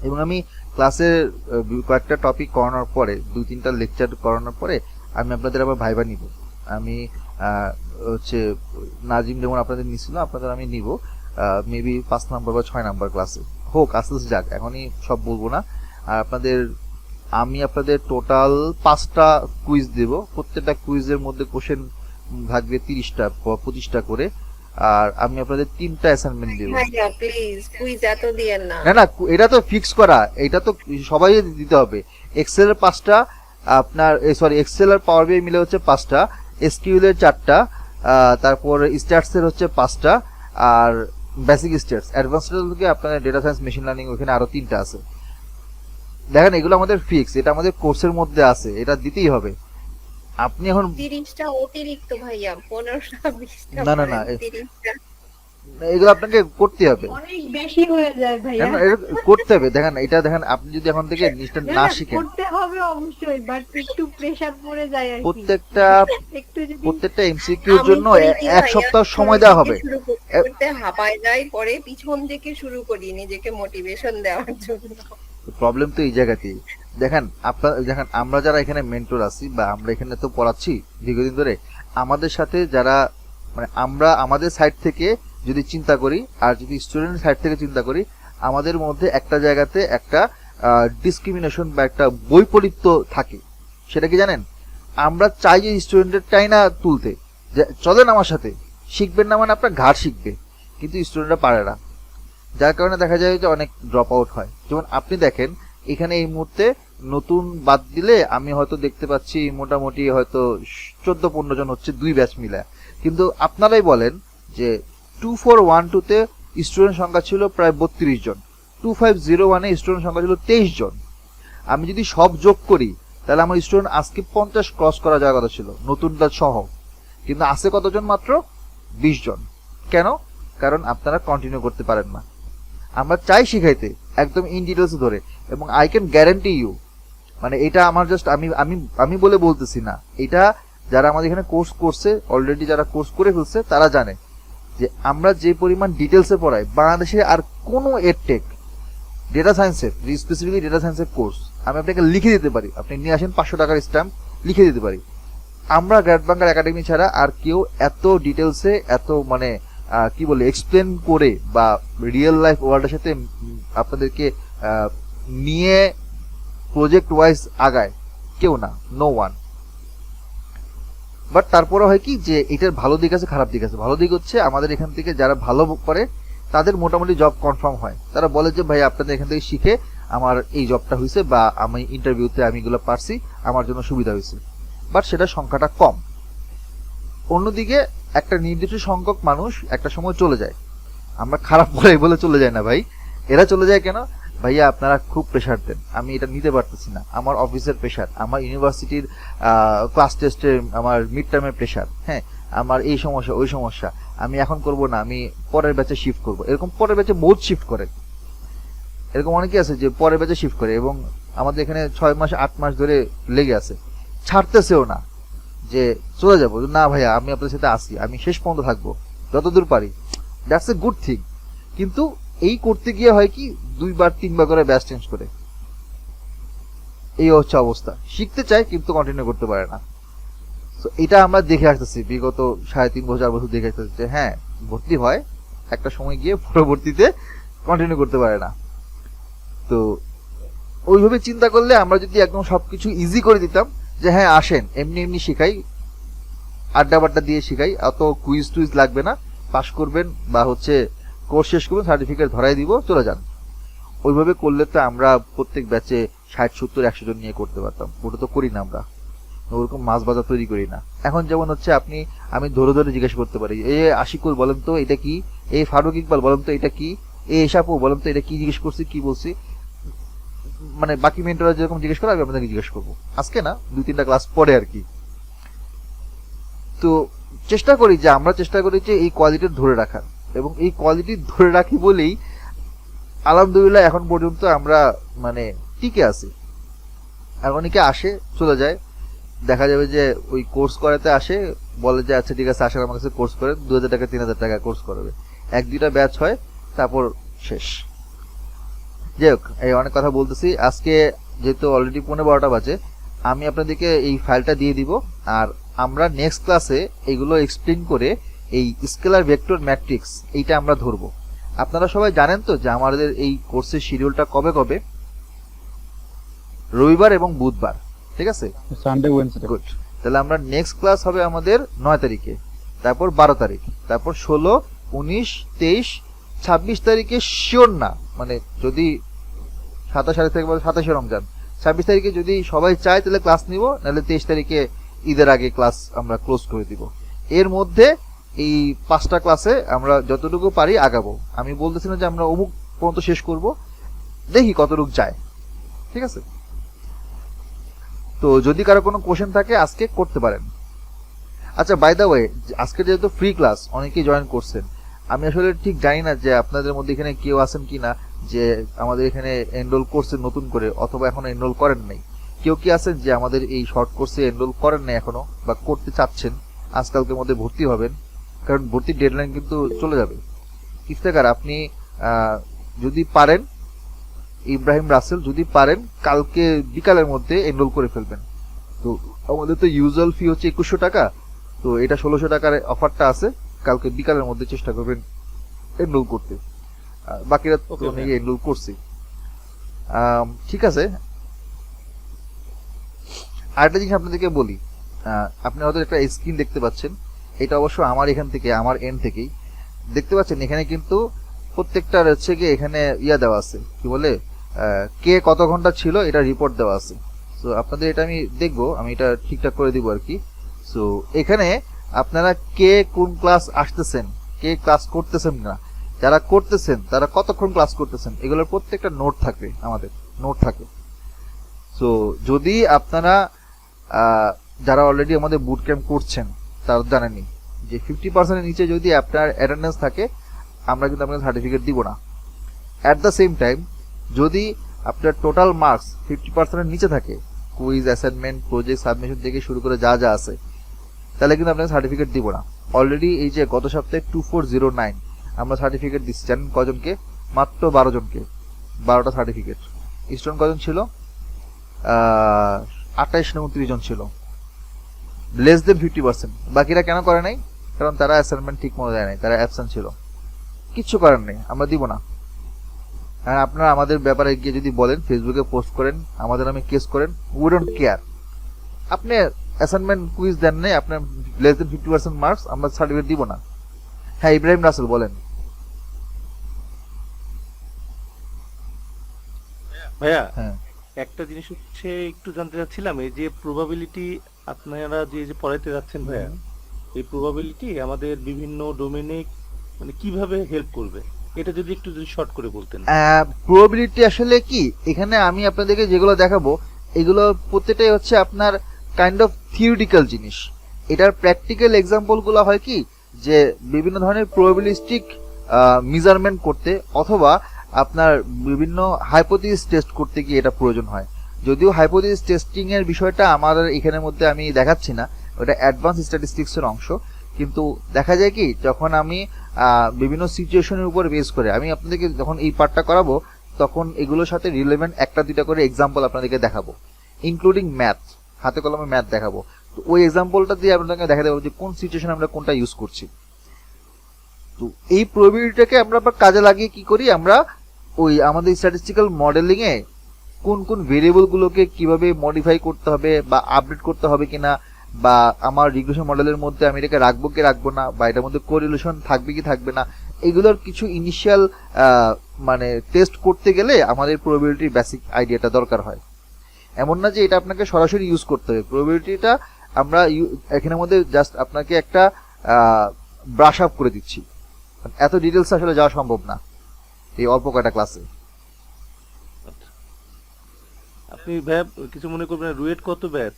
S1: এবং আমি ক্লাসের কয়েকটা টপিক করানোর পরে, 2-3টা লেকচার করানোর পরে আমি আপনাদের আবার ভাইবা নিব। আমি হচ্ছে নাজিম যেমন আপনাদের নিছিল, আপনাদের আমি নিব মেবি 5 নাম্বার বা 6 নাম্বার ক্লাসে হোক, আস্তে আস্তে যাক, এখনই সব বলবো না। আর আমি আপনাদের টোটাল 5টা কুইজ দেব, প্রত্যেকটা কুইজের মধ্যে কোশ্চেন থাকবে 30টা 25টা করে, আর আমি আপনাদের 3টা অ্যাসাইনমেন্ট দেব।
S5: ভাইয়া প্লিজ কুইজ এত দিয়েন না।
S1: না এটা তো ফিক্স করা, এটা তো সবাই দিতে হবে। এক্সেল এর 5টা, আপনার এক্সেল আর পাওয়ার বিআই মিলে হচ্ছে 5টা, এসকিউএল এর 4টা, তারপর স্ট্যাটস এর হচ্ছে 5টা, আর বেসিক স্ট্যাটস, অ্যাডভান্সড থেকে আপনার ডেটা সায়েন্স, মেশিন লার্নিং, ওখানে আরো 3টা আছে। দেখেন এগুলো আমাদের ফিক্স, এটা আমাদের কোর্সের মধ্যে আছে, এটা দিতেই হবে। আপনি এখন
S5: 30টা অতিরিক্ত ভাইয়া, 15টা 20টা
S1: না
S5: 30টা
S1: এগুলো আপনাকে করতে হবে,
S7: অনেক বেশি হয়ে যায় ভাইয়া।
S1: করতে হবে। দেখেন এটা দেখেন, আপনি যদি এখন থেকে জিনিসটা না শিখেন,
S7: করতে হবে অবশ্যই, বাট একটু প্রেসার পড়ে যায় আর কি।
S1: প্রত্যেকটা এমসিকিউর জন্য 1 সপ্তাহ সময় দেওয়া হবে।
S5: করতে হাঁপায় যায়, পরে পিছন থেকে শুরু করি নিজেকে মোটিভেশন দেওয়ার জন্য।
S1: প্রবলেম তো এই জায়গাতেই। দেখেন আমরা যারা এখানে মেন্টর আছি, বা আমরা এখানে তো পড়াচ্ছি দীর্ঘদিন ধরে, আমাদের সাথে যারা মানে আমরা আমাদের সাইড থেকে যদি চিন্তা করি, আর যদি স্টুডেন্ট সাইড থেকে চিন্তা করি, আমাদের মধ্যে একটা জায়গাতে একটা ডিসক্রিমিনেশন বা একটা বৈপরীত্য থাকে। সেটা কি জানেন? আমরা চাই যে স্টুডেন্টের চাই না তুলতে, যে চলেন আমার সাথে, শিখবেন না মানে আপনার ঘাড় শিখবে, কিন্তু স্টুডেন্টরা পারে না, যার কারণে দেখা যায় যে অনেক ড্রপ আউট হয়। যেমন আপনি দেখেন এখানে এই মুহূর্তে নতুন বাদ দিলে আমি হয়তো দেখতে পাচ্ছি মোটামুটি হয়তো 14-15 জন হচ্ছে 2 ব্যাচ মিলে, কিন্তু আপনারাই বলেন যে 2412 তে স্টুডেন্ট সংখ্যা ছিল প্রায় 32 জন, 2501 এ স্টুডেন্ট সংখ্যা ছিল 23 জন। আমি যদি সব যোগ করি তাহলে আমার স্টুডেন্ট আজকে 50 ক্রস করা যাওয়ার কথা ছিল নতুনটা সহ, কিন্তু আছে কতজন? মাত্র 20 জন। কেন? কারণ আপনারা কন্টিনিউ করতে পারেন না। আমরা চাই শিখাইতে একদম ইন ডিটেলস ধরে, এবং আই ক্যান গ্যারান্টি ইউ, মানে এটা আমার জাস্ট আমি আমি আমি বলে বলতেছি না, এটা যারা আমাদের এখানে কোর্স করছে অলরেডি, যারা কোর্স করে ফেলছে তারা জানে যে আমরা যে পরিমাণ ডিটেলসে পড়াই, বাংলাদেশে আর কোনো এডটেক ডেটা সায়েন্সের, স্পেসিফিকলি ডেটা সায়েন্সের কোর্স আমি আপনাকে লিখে দিতে পারি, আপনি নিয়ে আসেন 500 টাকার স্ট্যাম্প লিখে দিতে পারি। আমরা গ্রেট বাংলা একাডেমি ছাড়া আর কেউ এত ডিটেলসে, এত মানে কি বলে এক্সপ্লেন করে বা রিয়েল লাইফ ওয়ার্ল্ডের সাথে আপনাদেরকে নিয়ে প্রজেক্ট ওয়াইজ আগায় কেউ না, নো ওয়ান। বাট তারপরে হয় কি যে এটার ভালো দিক আছে, খারাপ দিক আছে। ভালো দিক হচ্ছে আমাদের এখান থেকে যারা ভালো করে তাদের মোটামুটি জব কনফার্ম হয়। তারা বলে যে ভাই আপনাদের এখান থেকে শিখে আমার এই জবটা হয়েছে, বা আমি ইন্টারভিউতে আমি এগুলো পারছি, আমার জন্য সুবিধা হয়েছে। বাট সেটা সংখ্যাটা কম। অন্যদিকে একটা নির্দিষ্ট সংখ্যক মানুষ একটা সময় চলে যায়। আমরা খারাপ বলে বলে চলে যায় না ভাই, এরা চলে যায় কেন? ভাইয়া আপনারা খুব প্রেশার দেন, আমি এটা নিতে পারতেছি না, আমার অফিসের প্রেশার, আমার ইউনিভার্সিটির ক্লাস টেস্টের, আমার মিড টার্মের প্রেশার, হ্যাঁ আমার এই সমস্যা ওই সমস্যা, আমি এখন করব না, আমি পরের ব্যাচে শিফট করব। এরকম পরের ব্যাচে বহুত শিফট করে, এরকম অনেকে আছে যে পরের ব্যাচে শিফট করে, এবং আমাদের এখানে 6 মাস 8 মাস ধরে লেগে আছে, ছাড়তেছেও না যে চলে যাবো না ভাইয়া আমি আপনার সাথে আসি, আমি শেষ পর্যন্ত থাকবো যতদূর পারি। That's a good thing. কিন্তু এই করতে গিয়ে হয় কি 2বার 3বার করে ব্যাচ চেঞ্জ করে, এই হচ্ছে অবস্থা। শিখতে চায় কিন্তু কন্টিনিউ করতে পারে না। তো এটা আমরা দেখে আসতেছি বিগত 3.5 বছর 4 বছর দেখে আসতেছি যে হ্যাঁ ভর্তি হয়, একটা সময় গিয়ে পরবর্তীতে কন্টিনিউ করতে পারে না। তো ওইভাবে চিন্তা করলে আমরা যদি একদম সবকিছু ইজি করে দিতাম যে হ্যাঁ আসেন এমনি এমনি শিখাই, আড্ডা বাড্ডা দিয়ে শিখাই, অত কুইজ টুইজ লাগবে না, পাস করবেন বা হচ্ছে কোর্স শেষ করবেন, সার্টিফিকেট ধরাই দিব, চলে যান। ওইভাবে করলে তো আমরা প্রত্যেক ব্যাচে 60 70 100 জন নিয়ে করতে পারতাম। ওটা তো করি না আমরা, ওরকম মাছ বাজার তৈরি করি না। এখন যেমন হচ্ছে আমি ধরে ধরে জিজ্ঞেস করতে পারি, এ আশিকুল বলেন তো এটা কি, এ ফারুক ইকবাল বলেন তো এটা কি, এ এশাপু বলেন তো এটা কি, জিজ্ঞেস করছি কি বলছি, মানে বাকি মেন্টররা যেরকম জিজ্ঞেস করে আমি আপনাদেরকে জিজ্ঞেস করবো, আজকে না 2-3টা ক্লাস পরে আর কি। তো চেষ্টা করি যে এই কোয়ালিটি ধরে রাখার, এবং এই কোয়ালিটি ধরে রাখি বলেই আলহামদুলিল্লাহ এখন পর্যন্ত আমরা মানে টিকে আছি। আর অনেকে আসে চলে যায়, দেখা যাবে যে ওই কোর্স করাতে আসে, বলে যে আচ্ছা ঠিক আছে আসেন আমার কাছে কোর্স করেন, 2000 টাকা 3000 টাকা কোর্স করবে, 1-2টা ব্যাচ হয় তারপর শেষ। যাই হোক, এই অনেক কথা বলতেছি। আজকে যেহেতু অলরেডি 11:30 বাজে, আমি আপনাদেরকে এই ফাইলটা দিয়ে দিব, আর আমরা নেক্সট ক্লাসে এগুলো এক্সপ্লেন করে এই স্কেলার ভেক্টর ম্যাট্রিক্স এইটা আমরা ধরবো। আপনারা সবাই জানেন তো যে আমাদের এই কোর্সের শিডিউলটা কবে কবে? রবিবার এবং বুধবার, ঠিক আছে?
S3: Sunday Wednesday.
S1: গুড। তাহলে আমরা নেক্সট ক্লাস হবে আমাদের 9 তারিখে, তারপর 12 তারিখ, তারপর 16, 19, 23, 26 তারিখে শিওর না, মানে যদি 27 থেকে 27 রমজান, 26 তারিখে যদি সবাই চায় তাহলে ক্লাস নিব, নাহলে 23 তারিখে ঈদের আগে ক্লাস আমরা ক্লোজ করে দিব। এর মধ্যে এই 5টা ক্লাসে আমরা যতটুকু পারি আগাবো। আমি বলতেছি না যে আমরা অমুক পর্যন্ত শেষ করব, দেখি কতটুকু যায়, ঠিক আছে? তো যদি কারো কোনো কোশ্চেন থাকে আজকে করতে পারেন। আচ্ছা বাই দ্য ওয়ে, আজকে যেহেতু ফ্রি ক্লাস অনেকেই জয়েন করছেন, আমি আসলে ঠিক জানি না যে আপনাদের মধ্যে এখানে কেউ আছেন কিনা যে আমাদের এখানে এনরোল করছেন নতুন করে, অথবা এখনো এনরোল করেন নাই। কেউ কি আছেন যে আমাদের এই শর্ট কোর্সে এনরোল করেন নাই এখনো, বা করতে চাচ্ছেন, আজকালকের মধ্যে ভর্তি হবেন? কারণ ভর্তির ডেডলাইন কিন্তু চলে যাবে। ইফতেখার আপনি যদি পারেন, ইব্রাহিম রাসেল যদি পারেন কালকে বিকালের মধ্যে এনরোল করে ফেলবেন। তো আমাদের তো ইউজুয়াল ফি হচ্ছে 2100 টাকা, তো এটা 1600 টাকার অফারটা আছে, কালকে বিকালের মধ্যে চেষ্টা করবেন এনরোল করতে। বাকিরা তো অনেকে এনরোল করছি, ঠিক আছে? আরেকটা জিনিস আপনাদেরকে বলি, আপনি হয়তো একটা স্ক্রিন দেখতে পাচ্ছেন, এটা অবশ্য আমার এখান থেকে, আমার এন্ড থেকেই দেখতে পাচ্ছেন। এখানে কিন্তু প্রত্যেকটা হচ্ছে কি এখানে ইয়া দেওয়া আছে, কি বলে কে কত ঘন্টা ছিল, এটা রিপোর্ট দেওয়া আছে। সো আপনাদের এটা আমি দেখবো, আমি এটা ঠিকঠাক করে দিব আর কি। সো এখানে আপনারা কে কোন ক্লাস আসতেছেন, কে ক্লাস করতেছেন না, যারা করতেছেন তারা কতক্ষণ ক্লাস করতেছেন, এগুলোর প্রত্যেকটা নোট থাকবে, আমাদের নোট থাকে। সো যদি আপনারা যারা অলরেডি আমাদের বুট ক্যাম্প করছেন তারা জানেনি যে 50%-এর নিচে যদি আপনার অ্যাটেন্ডেন্স থাকে আমরা কিন্তু আপনাকে সার্টিফিকেট দিব না। অ্যাট দ্য সেম টাইম যদি আপনার টোটাল মার্কস 50%-এর নিচে থাকে, কুইজ, অ্যাসাইনমেন্ট, প্রজেক্ট, সাবমিশন থেকে শুরু করে যা যা আছে, তাহলে কিন্তু আপনাকে সার্টিফিকেট দিব না। অলরেডি এই যে গত সপ্তাহে 2409 আমরা সার্টিফিকেট দিচ্ছি, জানেন কজনকে? মাত্র 12 জনকে, 12টা সার্টিফিকেট। স্টুডেন্ট কজন ছিল? 28 না 29 জন ছিল, লেস দেন 50%। বাকিরা কেন করে নাই? কারণ তারা অ্যাসাইনমেন্ট ঠিক মতো দেয় নাই, তারা অ্যাবসেন্ট ছিল। কিচ্ছু করার নেই, আমরা দিব না। আর আপনারা আমাদের ব্যাপারে গিয়ে যদি বলেন, ফেসবুকে পোস্ট করেন, আমাদের নামে কেস করেন, উই ডোন্ট কেয়ার। আপনি অ্যাসাইনমেন্ট কুইজ দেন নাই, আপনার লেস দেন 50% মার্কস, আমরা সার্টিফিকেট দিব না। হ্যাঁ, ইব্রাহিম রাসেল বলেন।
S8: ভাইয়া
S1: হ্যাঁ,
S8: একটা জিনিস হচ্ছে একটু জানতে চাচ্ছিলাম, এই যে প্রবাবিলিটি আপনারা যে পড়াইতে যাচ্ছেন ভাইয়া, এই প্রবাবিলিটি আমাদের বিভিন্ন ডোমেনে মানে কিভাবে হেল্প করবে, এটা যদি একটু শর্ট করে বলতেন।
S1: প্রবাবিলিটি আসলে কি, এখানে আমি আপনাদেরকে যেগুলো দেখাবো এগুলো প্রত্যেকটাই হচ্ছে আপনার কাইন্ড অফ থিওরিটিক্যাল জিনিস। এটার প্র্যাকটিক্যাল এক্সাম্পলগুলো হয় কি, যে বিভিন্ন ধরনের প্রবাবিলিস্টিক মেজারমেন্ট করতে অথবা আপনার বিভিন্ন হাইপোথিসিস টেস্ট করতে গিয়ে এটা প্রয়োজন হয়। যদিও হাইপোথিসিস টেস্টিং এর বিষয়টা আমাদের এখানের মধ্যে আমি দেখাচ্ছি না, ওটা অ্যাডভান্স স্ট্যাটিস্টিক্সের অংশ। কিন্তু দেখা যায় কি, যখন আমি বিভিন্ন সিচুয়েশনের উপর বেস করে আমি আপনাদেরকে যখন এই পার্টটা করাবো, তখন এগুলোর সাথে রিলেভেন্ট একটা দুইটা করে এক্সাম্পল আপনাদেরকে দেখাবো, ইনক্লুডিং ম্যাথ, হাতে কলমে ম্যাথ দেখাবো। তো ওই এক্সাম্পলটা দিয়ে আপনাদেরকে দেখা দেবো যে কোন সিচুয়েশনে আমরা কোনটা ইউজ করছি। তো এই প্রবাবিলিটিটাকে আমরা আবার কাজে লাগিয়ে কি করি, আমরা ওই আমাদের স্ট্যাটিস্টিক্যাল মডেলিং এ কোন কোন ভেরিয়েবল গুলোকে কিভাবে মডিফাই করতে হবে বা আপডেট করতে হবে কিনা, বা আমার রিগ্রেশন মডেলের মধ্যে আমি এটাকে রাখবো কি রাখবো না, বা এটার মধ্যে কোরিলেশন থাকবে কি থাকবে না, এগুলোর কিছু ইনিশিয়াল মানে টেস্ট করতে গেলে আমাদের প্রবাবিলিটির বেসিক আইডিয়াটা দরকার হয়। এমন না যে এটা আপনাকে সরাসরি ইউজ করতে হবে। প্রবাবিলিটিটা আমরা এখানের মধ্যে জাস্ট আপনাকে একটা ব্রাশ আপ করে দিচ্ছি, এত ডিটেলস আসলে যাওয়া সম্ভব না এই অল্প কয়টা ক্লাসে।
S8: আপনি ভাইয়া কিছু মনে করবেন না, রুয়েট কত ব্যাচ?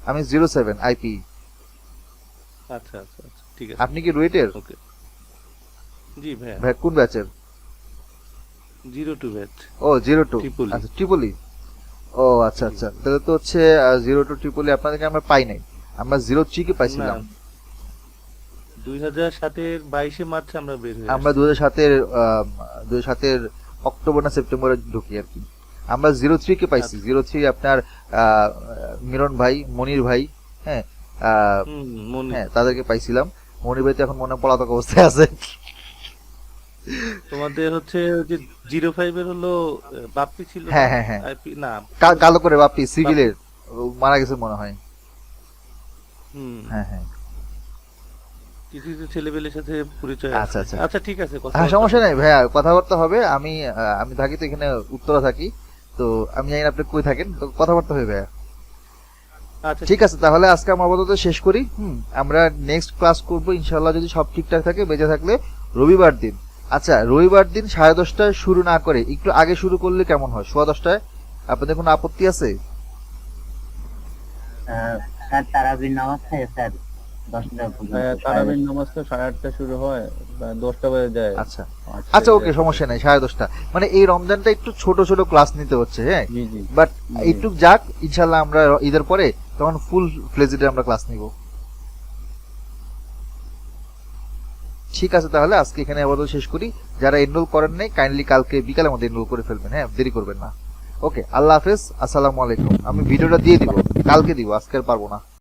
S1: আমি 07 আইপি।
S8: আচ্ছা আচ্ছা আচ্ছা, ঠিক আছে।
S1: আপনি কি রুয়েটের?
S8: ওকে, জি ভাইয়া
S1: ভাই কোন ব্যাচের?
S8: 02 ব্যাচ।
S1: ও 02।
S8: ট্রিপলি।
S1: আচ্ছা, ট্রিপলি। ও আচ্ছা আচ্ছা, তাহলে তো হচ্ছে 02 ট্রিপলি আপনাদেরকে আমরা পাই নাই, আমরা 03 কে পাইছিলাম।
S8: 2007-এর 22শে মার্চ আমরা বের হয়ে
S1: আমরা 2007-এর অক্টোবর না সেপ্টেম্বরে ঢুকি আর কি। আমরা 03 কে পাইছি। 03 আপনার মিরন ভাই, মনির ভাই, হ্যাঁ হ্যাঁ, তাদেরকে পাইছিলাম। মনির ভাই তো এখন মনে পলাতক অবস্থায় আছে।
S8: তোমাদের হচ্ছে যে 05 এর হলো বাপ্পি ছিল।
S1: হ্যাঁ হ্যাঁ হ্যাঁ,
S8: আইপি না,
S1: কালো করে বাপ্পি, সিভিলের মারা গেছে মনে হয়। হ্যাঁ হ্যাঁ,
S8: কিছু কিছু ছেলেপেলের সাথে পরিচয় আছে।
S1: আচ্ছা আচ্ছা
S8: আচ্ছা ঠিক আছে,
S1: হ্যাঁ, সমস্যা নেই ভাইয়া, কথাবার্তা হবে। আমি থাকি তো এখানে উত্তরা থাকি, তো আমি জানি না আপনি কই থাকেন, তো কথাবার্তা হবে ভাইয়া।
S8: আচ্ছা
S1: ঠিক আছে, তাহলে আজকে আমরা আপাতত শেষ করি। আমরা নেক্সট ক্লাস করবো ইনশাল্লাহ, যদি সব ঠিকঠাক থাকে, বেঁচে থাকলে রবিবার দিন। আচ্ছা, রবিবার দিন 10:30টায় শুরু না করে একটু আগে শুরু করলে কেমন হয়? 10:15টায় আপনাদের কোনো আপত্তি আছে?
S9: স্যার তারাবির নামাজ থাকে স্যার 10টা পর্যন্ত।
S3: তারাবির নামাজ তো 8:30 শুরু হয়, 10টা বাজে যায়।
S1: আচ্ছা আচ্ছা, ওকে, সমস্যা নেই। 10:30টা মানে এই রমজানটা একটু ছোট ছোট ক্লাস নিতে হচ্ছে, হ্যাঁ,
S3: জি জি,
S1: বাট একটু যাক, ইনশাল্লাহ আমরা ঈদের পরে তখন ফুল ফ্লেজেডে আমরা ক্লাস নিব। ঠিক আছে, তাহলে আজকে এখানে আপাতত শেষ করি। যারা এনরোল করেন নাই, কাইন্ডলি কালকে বিকালের মধ্যে এনরোল করে ফেলবেন, হ্যাঁ, দেরি করবেন না। ওকে, আল্লাহ হাফেজ, আসসালামু আলাইকুম। আমি ভিডিওটা দিয়ে দিব, কালকে দিব, আজকে আর পারবো না।